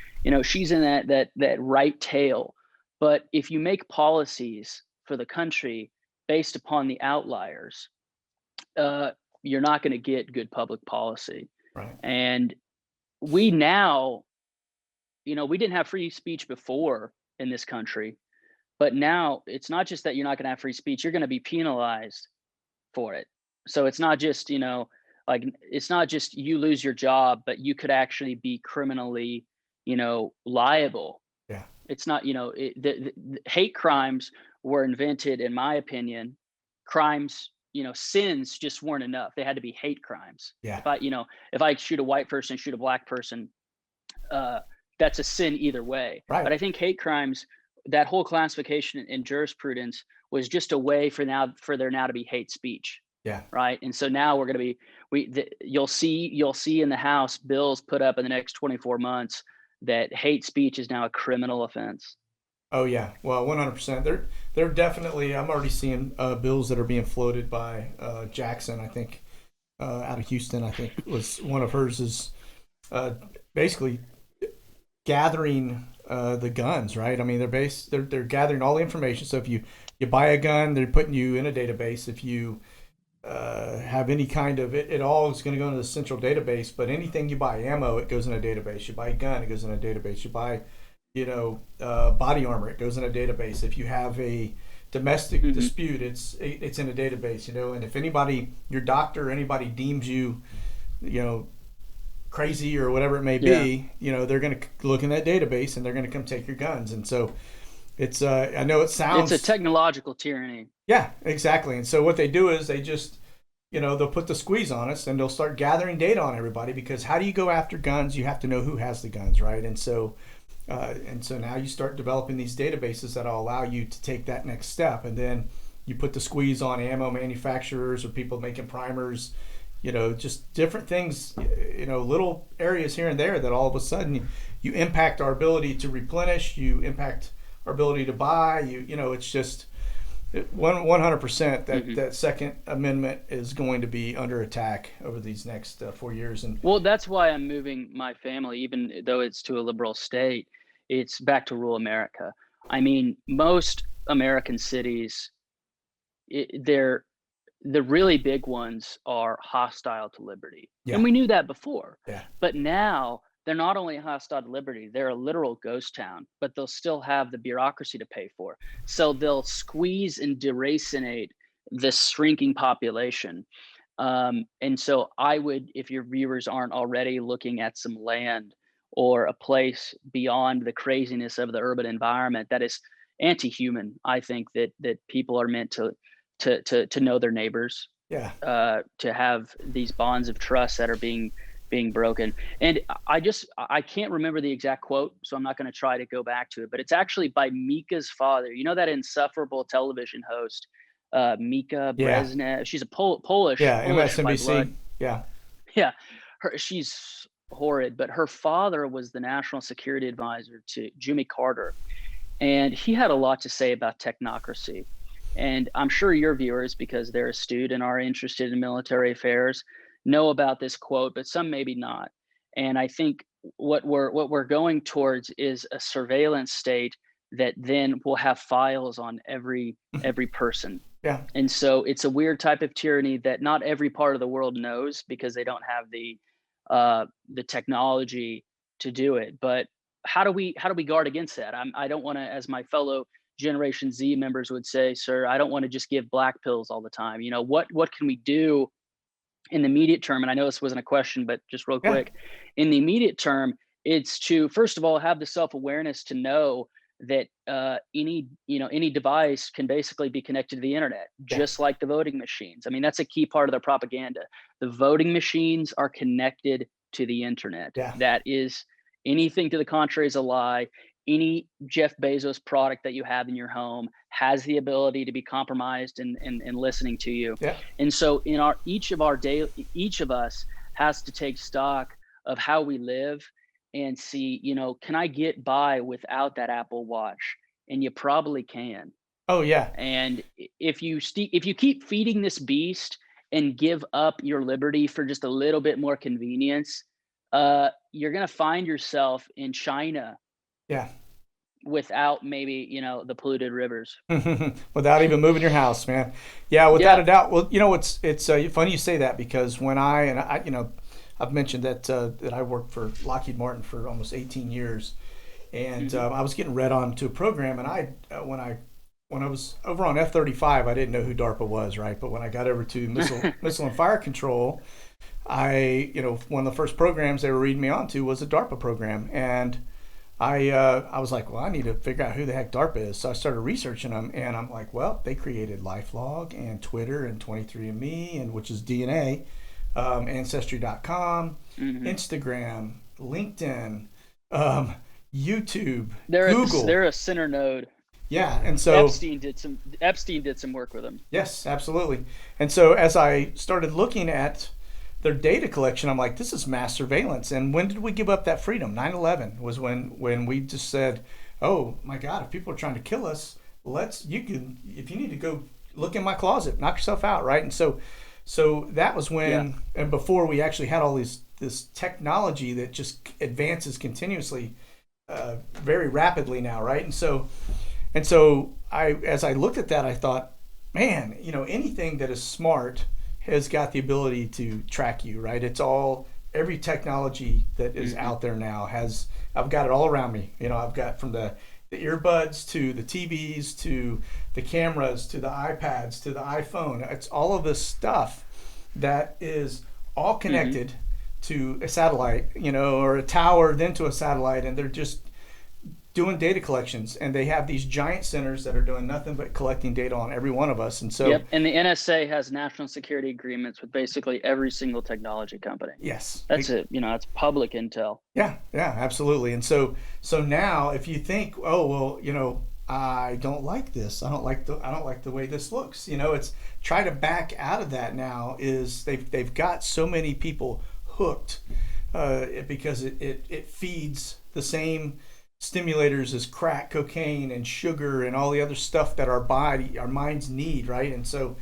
She's in that right tail. But if you make policies for the country based upon the outliers, uh, you're not going to get good public policy. right, And we now, we didn't have free speech before in this country, but now it's not just that you're not going to have free speech, you're going to be penalized for it. So it's not just, like, it's not just you lose your job, but you could actually be criminally, liable. yeah, It's not, the hate crimes were invented, in my opinion. Crimes, sins just weren't enough. They had to be hate crimes. yeah, If I shoot a white person, shoot a black person, uh, that's a sin either way. right, But I think hate crimes, that whole classification in jurisprudence, was just a way for there now to be hate speech, yeah. right? And so now we're going to be you'll see in the House bills put up in the next 24 months that hate speech is now a criminal offense. Oh yeah, well, 100%. They're definitely. I'm already seeing bills that are being floated by Jackson. I think out of Houston. I think was one of hers is basically gathering the guns. Right. I mean, they're gathering all the information. So if you buy a gun, they're putting you in a database. If you have any kind of it all is going to go into the central database. But anything you buy, ammo, it goes in a database. You buy a gun, it goes in a database. You buy body armor, it goes in a database. If you have a domestic dispute, it's in a database. And if anybody, your doctor, anybody deems you, crazy or whatever it may be, they're going to look in that database and they're going to come take your guns. And so it's I know it sounds, it's a technological tyranny. yeah, exactly. And so what they do is they just they'll put the squeeze on us and they'll start gathering data on everybody, because how do you go after guns? You have to know who has the guns, right? And so now you start developing these databases that'll allow you to take that next step, and then you put the squeeze on ammo manufacturers or people making primers, just different things, little areas here and there that all of a sudden you impact our ability to replenish, you impact our ability to buy, it's just 100% that Second Amendment is going to be under attack over these next 4 years. And Well, that's why I'm moving my family, even though it's to a liberal state. It's back to rural America. I mean, most American cities, they're the really big ones are hostile to liberty. And Yeah. we knew that before. Yeah. But now they're not only hostile to liberty, they're a literal ghost town, but they'll still have the bureaucracy to pay for. So they'll squeeze and deracinate this shrinking population. And so I would, if your viewers aren't already looking at some land or a place beyond the craziness of the urban environment that is anti-human, I think that people are meant to know their neighbors, Yeah. to have these bonds of trust that are being broken. And I can't remember the exact quote, so I'm not going to try to go back to it, but it's actually by Mika's father. You know, that insufferable television host, Mika Yeah. Brezhnev. She's a Polish Yeah. by blood. MSNBC. Yeah. Yeah, she's horrid, but her father was the national security advisor to Jimmy Carter, and he had a lot to say about technocracy. And I'm sure your viewers, because they're astute and are interested in military affairs, know about this quote, but some maybe not. And I think what we're going towards is a surveillance state that then will have files on every person. Yeah. And so it's a weird type of tyranny that not every part of the world knows because they don't have the technology to do it. But how do we guard against that? I don't want to, as my fellow Generation Z members would say, sir, I don't want to just give black pills all the time. You know, what can we do in the immediate term? And I know this wasn't a question, but just real Yeah. quick, in the immediate term, it's to, first of all, have the self-awareness to know that any device can basically be connected to the internet, Yeah. just like the voting machines. I mean, that's a key part of their propaganda. The voting machines are connected to the internet. Yeah. That is, anything to the contrary is a lie. Any Jeff Bezos product that you have in your home has the ability to be compromised and listening to you. Yeah. And so each of us has to take stock of how we live and see, can I get by without that Apple Watch? And you probably can. Oh yeah. And if you keep feeding this beast and give up your liberty for just a little bit more convenience, you're going to find yourself in China Yeah. without maybe, the polluted rivers. Without even moving your house, man. Yeah, without a doubt. Well, it's funny you say that, because when I've mentioned that I worked for Lockheed Martin for almost 18 years, and I was getting read on to a program, and when I was over on F-35, I didn't know who DARPA was, right? But when I got over to missile and fire control, one of the first programs they were reading me on to was a DARPA program, and I was like, well, I need to figure out who the heck DARPA is. So I started researching them, and I'm like, well, they created LifeLog and Twitter and 23andMe, and which is DNA, Ancestry.com, Instagram, LinkedIn, YouTube, Google. They're a center node. Yeah, and so Epstein did some work with them. Yes, absolutely. And so as I started looking at their data collection, I'm like, this is mass surveillance. And when did we give up that freedom? 9/11 was when we just said, oh my God, if people are trying to kill us, if you need to go look in my closet, knock yourself out, right? And so that was when, and before we actually had all this technology that just advances continuously, very rapidly now, right? And so as I looked at that, I thought, man, anything that is smart has got the ability to track you, right? It's every technology that is out there now I've got it all around me. I've got from the earbuds to the TVs to the cameras to the iPads to the iPhone. It's all of this stuff that is all connected to a satellite, or a tower, then to a satellite, and they're just doing data collections, and they have these giant centers that are doing nothing but collecting data on every one of us. And so, and the NSA has national security agreements with basically every single technology company. Yes, that's that's public intel. Yeah, absolutely. And so now, if you think, oh well, I don't like this. I don't like the way this looks. It's try to back out of that. Now is they've got so many people hooked because it feeds the same stimulators as crack cocaine and sugar and all the other stuff that our minds need, right? And so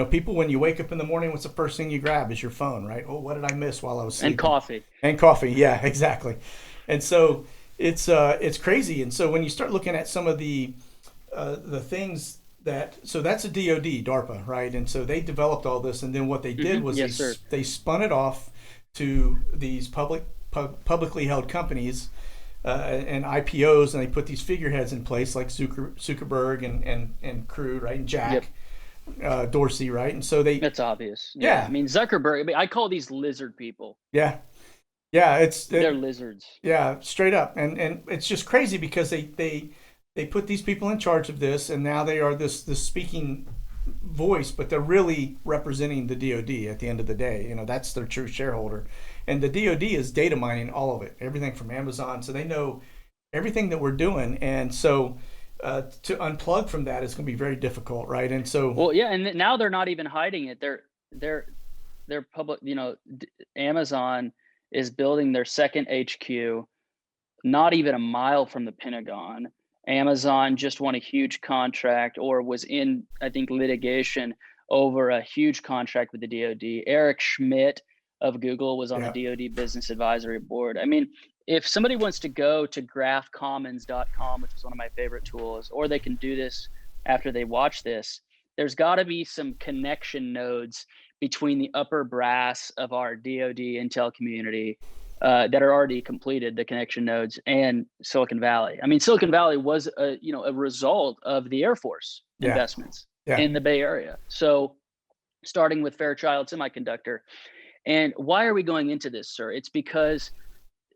people, when you wake up in the morning, what's the first thing you grab? Is your phone, right? Oh, what did I miss while I was sleeping? And coffee, yeah, exactly. And so it's crazy. And so when you start looking at some of the things So that's a DoD, DARPA, right? And so they developed all this, and then what they did was Yes, sir. they spun it off to these publicly held companies and IPOs, and they put these figureheads in place like Zuckerberg and crew, right, and Yep. Jack Dorsey, right, and so they That's obvious. Yeah. I yeah mean, Zuckerberg, I mean, I call these lizard people. yeah yeah They're lizards. yeah, straight up, and it's just crazy because they put these people in charge of this, and now they are this speaking voice, but they're really representing the DoD at the end of the day. You know, that's their true shareholder, and the DoD is data mining all of it, everything from Amazon, so they know everything that we're doing, and so to unplug from that is going to be very difficult, right? And so Well, yeah, and now they're not even hiding it. They're public. Amazon is building their second HQ, not even a mile from the Pentagon. Amazon just won a huge contract, or was in, I think, litigation over a huge contract with the DoD. Eric Schmidt of Google was on the yeah DoD Business Advisory Board. I mean, if somebody wants to go to graphcommons.com, which is one of my favorite tools, or they can do this after they watch this, there's got to be some connection nodes between the upper brass of our DoD intel community that are already completed, the connection nodes, and Silicon Valley. I mean, Silicon Valley was a result of the Air Force yeah investments yeah in the Bay Area. So starting with Fairchild Semiconductor. And why are we going into this, sir? It's because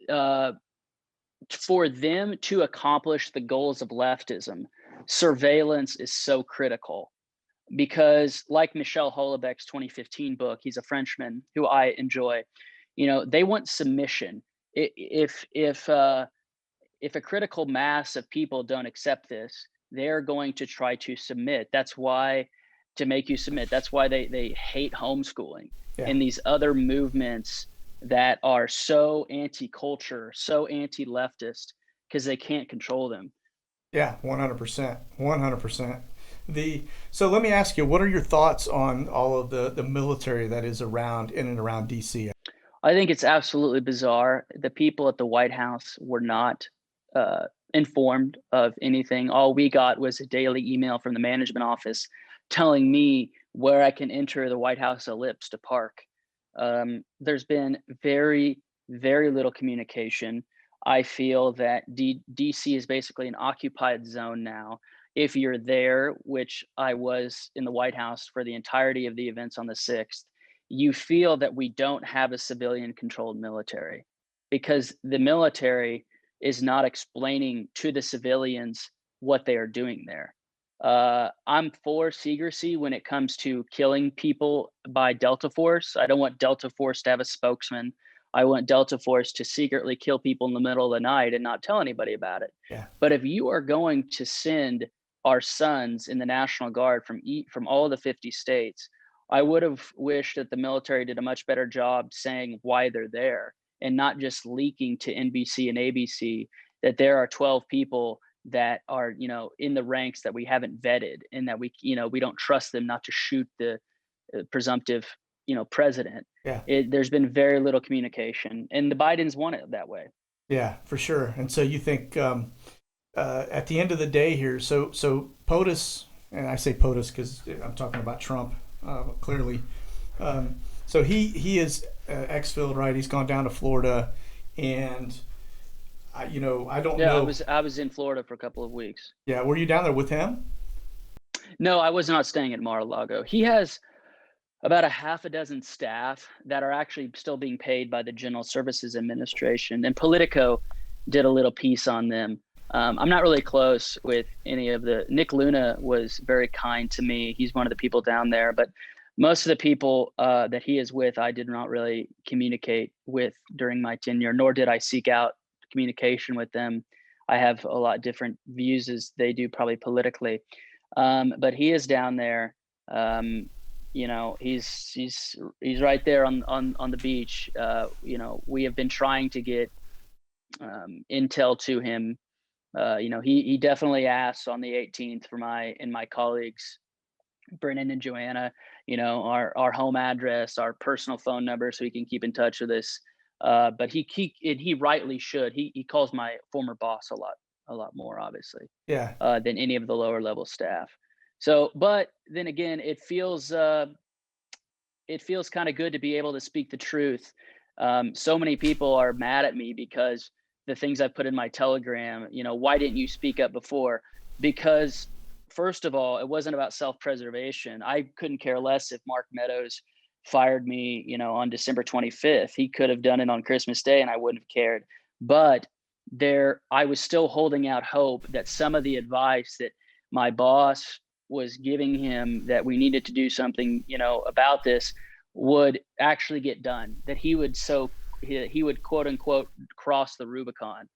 for them to accomplish the goals of leftism, surveillance is so critical. Because, like Michel Houellebecq's 2015 book, he's a Frenchman who I enjoy. They want submission. If a critical mass of people don't accept this, they're going to try to submit. That's why to make you submit. That's why they hate homeschooling yeah and these other movements that are so anti-culture, so anti-leftist, because they can't control them. yeah 100%, 100%. The So let me ask you, what are your thoughts on all of the military that is around in and around DC? I think it's absolutely bizarre. The people at the White House were not informed of anything. All we got was a daily email from the management office telling me where I can enter the White House ellipse to park. There's been very, very little communication. I feel that DC is basically an occupied zone now. If you're there, which I was in the White House for the entirety of the events on the 6th, you feel that we don't have a civilian controlled military, because the military is not explaining to the civilians what they are doing there. I'm for secrecy when it comes to killing people by Delta Force. I don't want Delta Force to have a spokesman. I want Delta Force to secretly kill people in the middle of the night and not tell anybody about it. Yeah, But if you are going to send our sons in the National Guard from all the 50 states, I would have wished that the military did a much better job saying why they're there, and not just leaking to NBC and ABC that there are 12 people that are, in the ranks that we haven't vetted, and that we don't trust them not to shoot the presumptive, president. yeah, There's been very little communication, and the Bidens want it that way. yeah, for sure. And so you think at the end of the day here, so POTUS, and I say POTUS because I'm talking about Trump clearly. So he is exfilled, right? He's gone down to Florida, and I don't Yeah, know. I was in Florida for a couple of weeks. Yeah, were you down there with him? No, I was not staying at Mar-a-Lago. He has about a half a dozen staff that are actually still being paid by the General Services Administration, and Politico did a little piece on them. I'm not really close with any of Nick Luna was very kind to me. He's one of the people down there, but most of the people that he is with, I did not really communicate with during my tenure, nor did I seek out communication with them. I have a lot different views as they do, probably politically. But he is down there. He's right there on the beach. We have been trying to get intel to him. He definitely asked on the 18th for my colleagues, Brennan and Joanna, our home address, our personal phone number, so he can keep in touch with us. But he rightly should. He calls my former boss a lot more, obviously, Yeah, than any of the lower level staff. So, but then again, it feels kind of good to be able to speak the truth. So many people are mad at me because the things I put in my Telegram, why didn't you speak up before? Because first of all, it wasn't about self-preservation. I couldn't care less if Mark Meadows fired me, on December 25th. He could have done it on Christmas Day and I wouldn't have cared. But I was still holding out hope that some of the advice that my boss was giving him, that we needed to do something, about this, would actually get done, that he would quote unquote cross the Rubicon.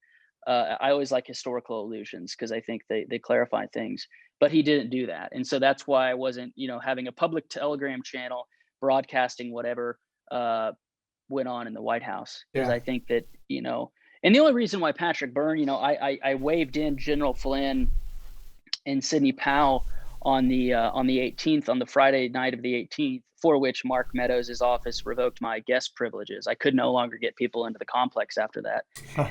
I always like historical allusions because I think they clarify things, but he didn't do that. And so that's why I wasn't, having a public Telegram channel broadcasting whatever went on in the White House, because Yeah. I think that, and the only reason why Patrick Byrne, I waved in General Flynn and Sidney Powell on the 18th, on the Friday night of the 18th, for which Mark Meadows' office revoked my guest privileges. I could no longer get people into the complex after that.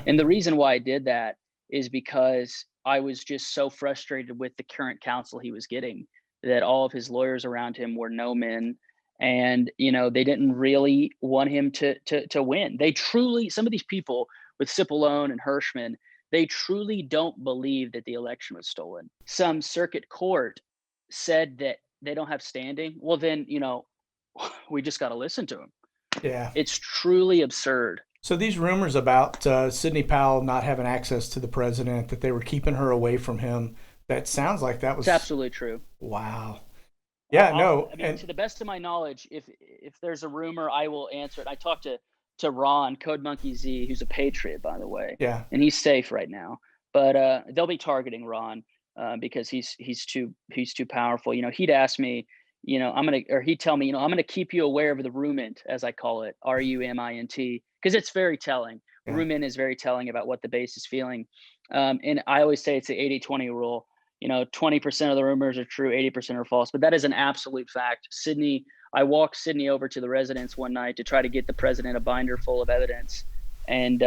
And the reason why I did that is because I was just so frustrated with the current counsel he was getting, that all of his lawyers around him were no men. And, they didn't really want him to win. They truly, some of these people with Cipollone and Hirschman, they truly don't believe that the election was stolen. Some circuit court said that they don't have standing. Well, then, we just got to listen to them. Yeah. It's truly absurd. So these rumors about Sidney Powell not having access to the president, that they were keeping her away from him, that sounds like that was... It's absolutely true. Wow. Yeah, no. I mean, to the best of my knowledge, if there's a rumor, I will answer it. I talked to Ron, Code Monkey Z, who's a patriot, by the way. Yeah. And he's safe right now. But they'll be targeting Ron because he's too powerful. He'd ask me, he'd tell me, I'm gonna keep you aware of the rumint, as I call it, RUMINT, because it's very telling. Yeah. Rumint is very telling about what the base is feeling. And I always say it's the 80-20 rule. 20% of the rumors are true, 80% are false, but that is an absolute fact. I walked Sydney over to the residence one night to try to get the president a binder full of evidence. And,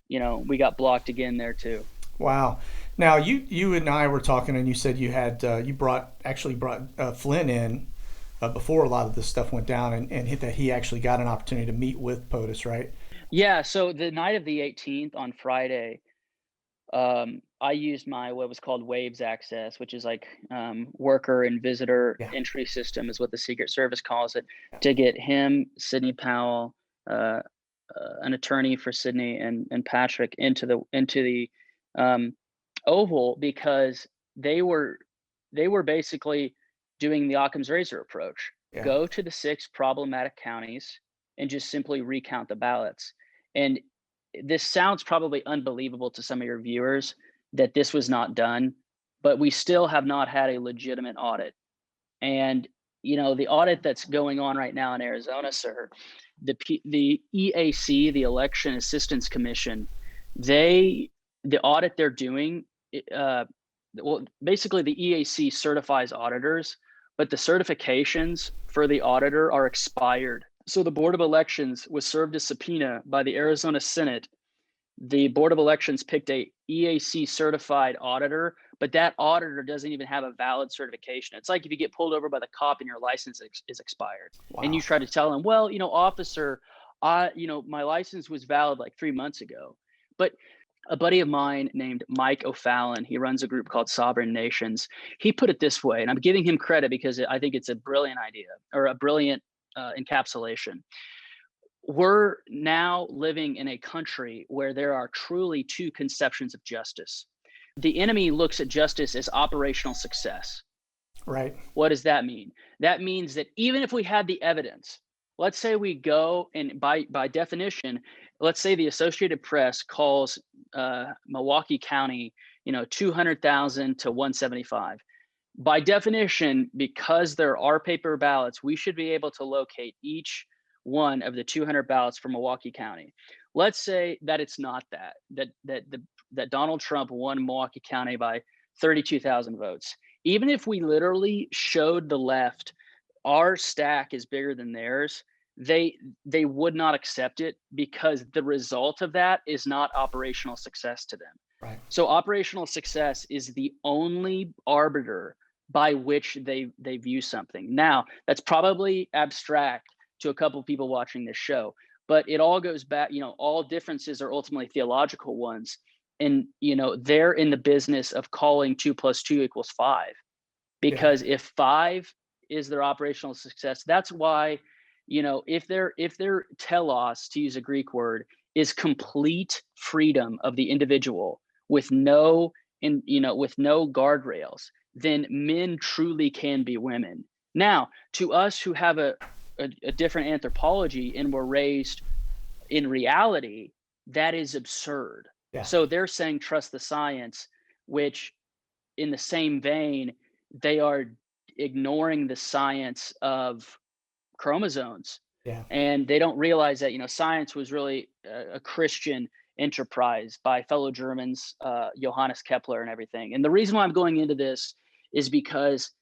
we got blocked again there too. Wow. Now you and I were talking, and you said you had, you brought Flynn in before a lot of this stuff went down, and that he actually got an opportunity to meet with POTUS, right? Yeah. So the night of the 18th on Friday, I used my what was called Waves access, which is like worker and visitor entry system is what the Secret Service calls it, to get him, Sidney Powell, an attorney for Sidney, and Patrick into the Oval, because they were basically doing the Occam's razor approach. Yeah. Go to the 6 problematic counties and just simply recount the ballots. And this sounds probably unbelievable to some of your viewers that this was not done, but we still have not had a legitimate audit. And, the audit that's going on right now in Arizona, sir, the EAC, the Election Assistance Commission, the audit they're doing, basically the EAC certifies auditors, but the certifications for the auditor are expired. So the Board of Elections was served a subpoena by the Arizona Senate. The Board of Elections picked a EAC certified auditor, but that auditor doesn't even have a valid certification. It's like if you get pulled over by the cop and your license is expired. Wow. And you try to tell him, well, officer, my license was valid like 3 months ago. But a buddy of mine named Mike O'Fallon, he runs a group called Sovereign Nations. He put it this way, and I'm giving him credit because I think it's a brilliant idea, or a brilliant encapsulation. We're now living in a country where there are truly 2 conceptions of justice. The enemy looks at justice as operational success. Right. What does that mean? That means that even if we had the evidence, let's say we go and by definition, let's say the Associated Press calls Milwaukee County, 200,000 to 175. By definition, because there are paper ballots, we should be able to locate each one of the 200 ballots from Milwaukee County. Let's say that it's not that Donald Trump won Milwaukee County by 32,000 votes. Even if we literally showed the left our stack is bigger than theirs, they would not accept it, because the result of that is not operational success to them. Right. So operational success is the only arbiter by which they view something. Now, that's probably abstract to a couple of people watching this show, but it all goes back, all differences are ultimately theological ones. And, they're in the business of calling 2 + 2 = 5, Yeah. because if 5 is their operational success, that's why, if their telos, to use a Greek word, is complete freedom of the individual with no guardrails, then men truly can be women. Now, to us who have a different anthropology and were raised in reality, that is absurd. Yeah. So they're saying trust the science, which in the same vein, they are ignoring the science of chromosomes. Yeah. And they don't realize that, science was really a Christian enterprise by fellow Germans, Johannes Kepler and everything. And the reason why I'm going into this is because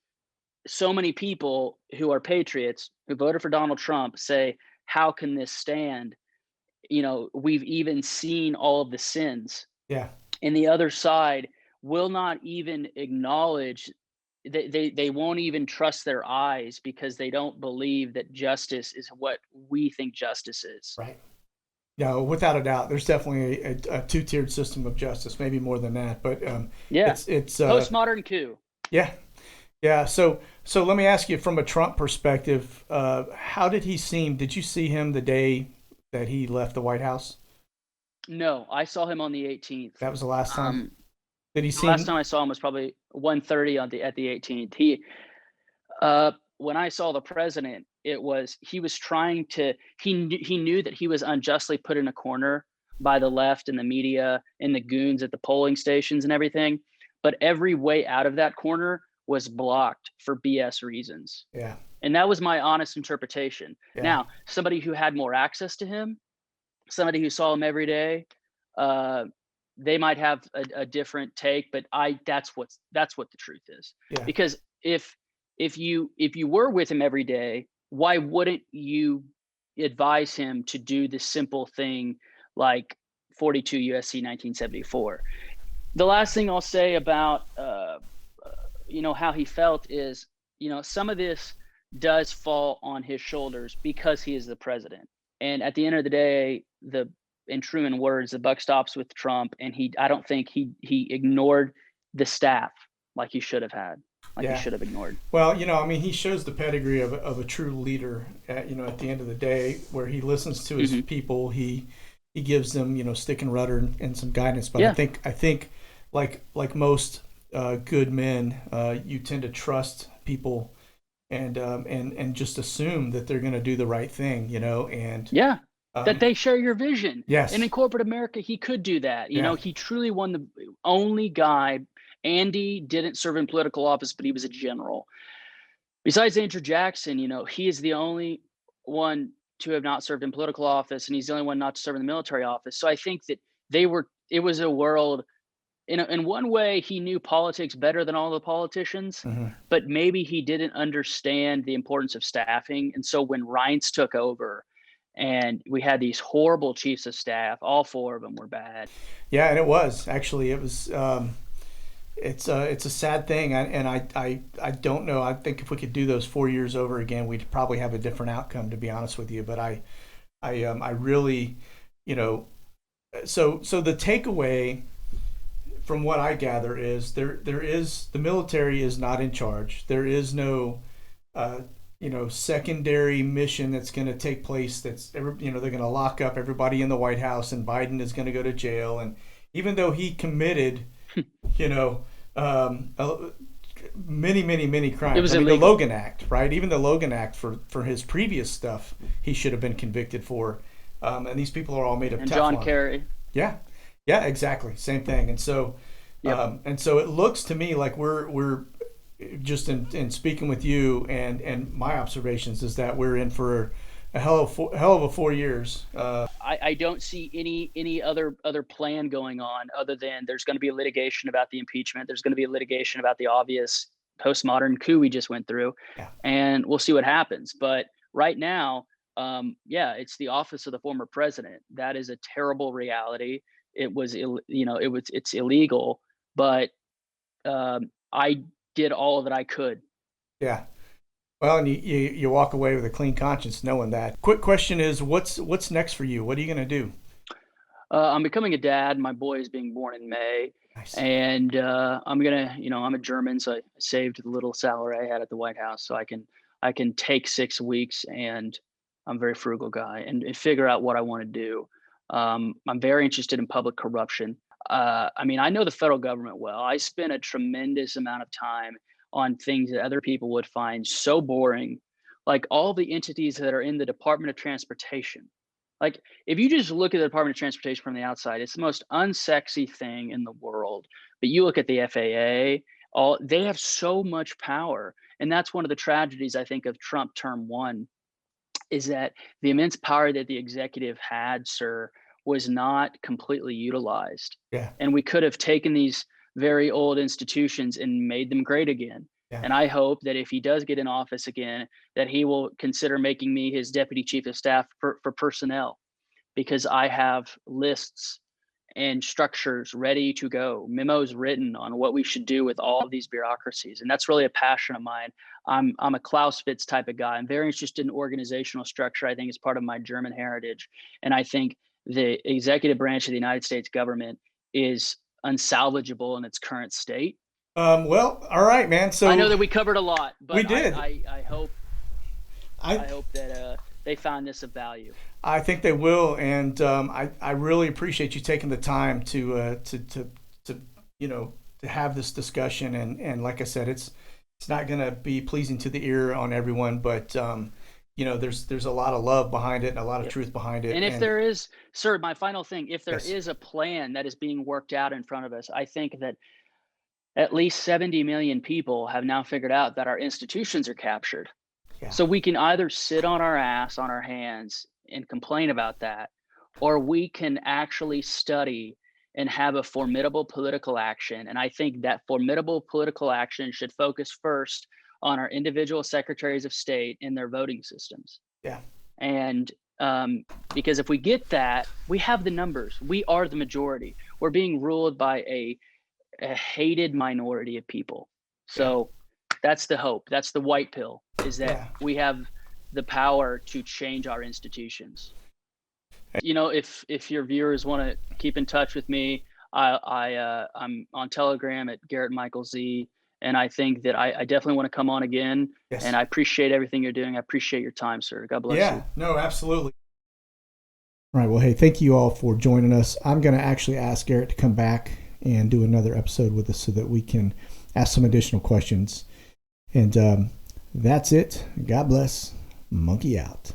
so many people who are patriots who voted for Donald Trump say, how can this stand? We've even seen all of the sins. Yeah. And the other side will not even acknowledge, they won't even trust their eyes, because they don't believe that justice is what we think justice is. Right. No, without a doubt, there's definitely a two-tiered system of justice, maybe more than that. But Yeah. it's Postmodern coup. yeah, yeah. So let me ask you, from a Trump perspective, how did he seem? Did you see him the day that he left the White House? No, I saw him on the 18th. That was the last time. Um, Did he the last seem? time I saw him was probably 1:30 at the 18th. When I saw the president, he was trying to, he knew that he was unjustly put in a corner by the left and the media and the goons at the polling stations and everything. But every way out of that corner was blocked for BS reasons. Yeah. And that was my honest interpretation. Yeah. Now, somebody who had more access to him, somebody who saw him every day, uh, they might have a different take, but that's what the truth is. Yeah. Because if you were with him every day, why wouldn't you advise him to do this simple thing like 42 USC 1974? The last thing I'll say about how he felt is, some of this does fall on his shoulders because he is the president. And at the end of the day, in Truman words, the buck stops with Trump, and I don't think he ignored the staff like he should have had, like he Yeah. should have ignored. Well, I mean, he shows the pedigree of a true leader. At the end of the day, where he listens to his people, he gives them, stick and rudder and some guidance. But Yeah. I think, like most good men, you tend to trust people and just assume that they're going to do the right thing, and Yeah. That they share your vision. yes. And in corporate America, he could do that. Yeah. He truly won the only guy. Andy didn't serve in political office, but he was a general. Besides Andrew Jackson, he is the only one to have not served in political office, and he's the only one not to serve in the military office. So I think that it was a world, in one way, he knew politics better than all the politicians, but maybe he didn't understand the importance of staffing. And so when Reince took over and we had these horrible chiefs of staff, all 4 of them were bad. Yeah, and it was actually it was. It's a sad thing, and I don't know. I think if we could do those 4 years over again, we'd probably have a different outcome. To be honest with you, but I really, so the takeaway from what I gather is there is the military is not in charge. There is no secondary mission that's going to take place. They're going to lock up everybody in the White House, and Biden is going to go to jail. And even though he committed, many crimes. It was the illegal. Logan Act, right? Even the Logan Act for his previous stuff, he should have been convicted for. And these people are all made of And Teflon. John Kerry. Yeah, exactly, same thing. And so, and so it looks to me like we're just in speaking with you and my observations is that we're in for a hell of a 4 years. I don't see any other plan going on other than there's going to be a litigation about the impeachment. There's going to be a litigation about the obvious postmodern coup we just went through, and we'll see what happens. But right now, it's the office of the former president. That is a terrible reality. It's illegal, but I did all that I could. Yeah. Well, and you walk away with a clean conscience knowing that. Quick question is, what's next for you? What are you going to do? I'm becoming a dad. My boy is being born in May. Nice. And I'm gonna, I'm a German, so I saved the little salary I had at the White House, so I can take 6 weeks, and I'm a very frugal guy, and figure out what I want to do. I'm very interested in public corruption. I mean, I know the federal government well. I spent a tremendous amount of time on things that other people would find so boring, like all the entities that are in the Department of Transportation. Like, if you just look at the Department of Transportation from the outside, it's the most unsexy thing in the world. But you look at the FAA, they have so much power. And that's one of the tragedies, I think, of Trump term one, is that the immense power that the executive had, sir, was not completely utilized. Yeah. And we could have taken these very old institutions and made them great again. Yeah. And I hope that if he does get in office again, that he will consider making me his deputy chief of staff for personnel, because I have lists and structures ready to go, memos written on what we should do with all of these bureaucracies. And that's really a passion of mine. I'm a Clausewitz type of guy. I'm very interested in organizational structure. I think it's part of my German heritage. And I think the executive branch of the United States government is unsalvageable in its current state. Well, all right, man. So I know that we covered a lot, but we did. I hope that they found this of value. I think they will, and I really appreciate you taking the time to have this discussion. And like I said, it's not going to be pleasing to the ear on everyone, but there's a lot of love behind it and a lot of truth behind it. And if there is, sir, my final thing, if there is a plan that is being worked out in front of us, I think that at least 70 million people have now figured out that our institutions are captured. Yeah. So we can either sit on our ass, on our hands, and complain about that, or we can actually study and have a formidable political action. And I think that formidable political action should focus first on our individual secretaries of state and their voting systems. Yeah. And because if we get that, we have the numbers. We are the majority. We're being ruled by a hated minority of people. So that's the hope. That's the white pill, is that we have the power to change our institutions. If your viewers want to keep in touch with me, I'm on Telegram at Garrett Michael Z. And I think that I definitely want to come on again. Yes. And I appreciate everything you're doing. I appreciate your time, sir. God bless you. Yeah, no, absolutely. All right. Well, hey, thank you all for joining us. I'm going to actually ask Garrett to come back and do another episode with us so that we can ask some additional questions. And that's it. God bless. Monkey out.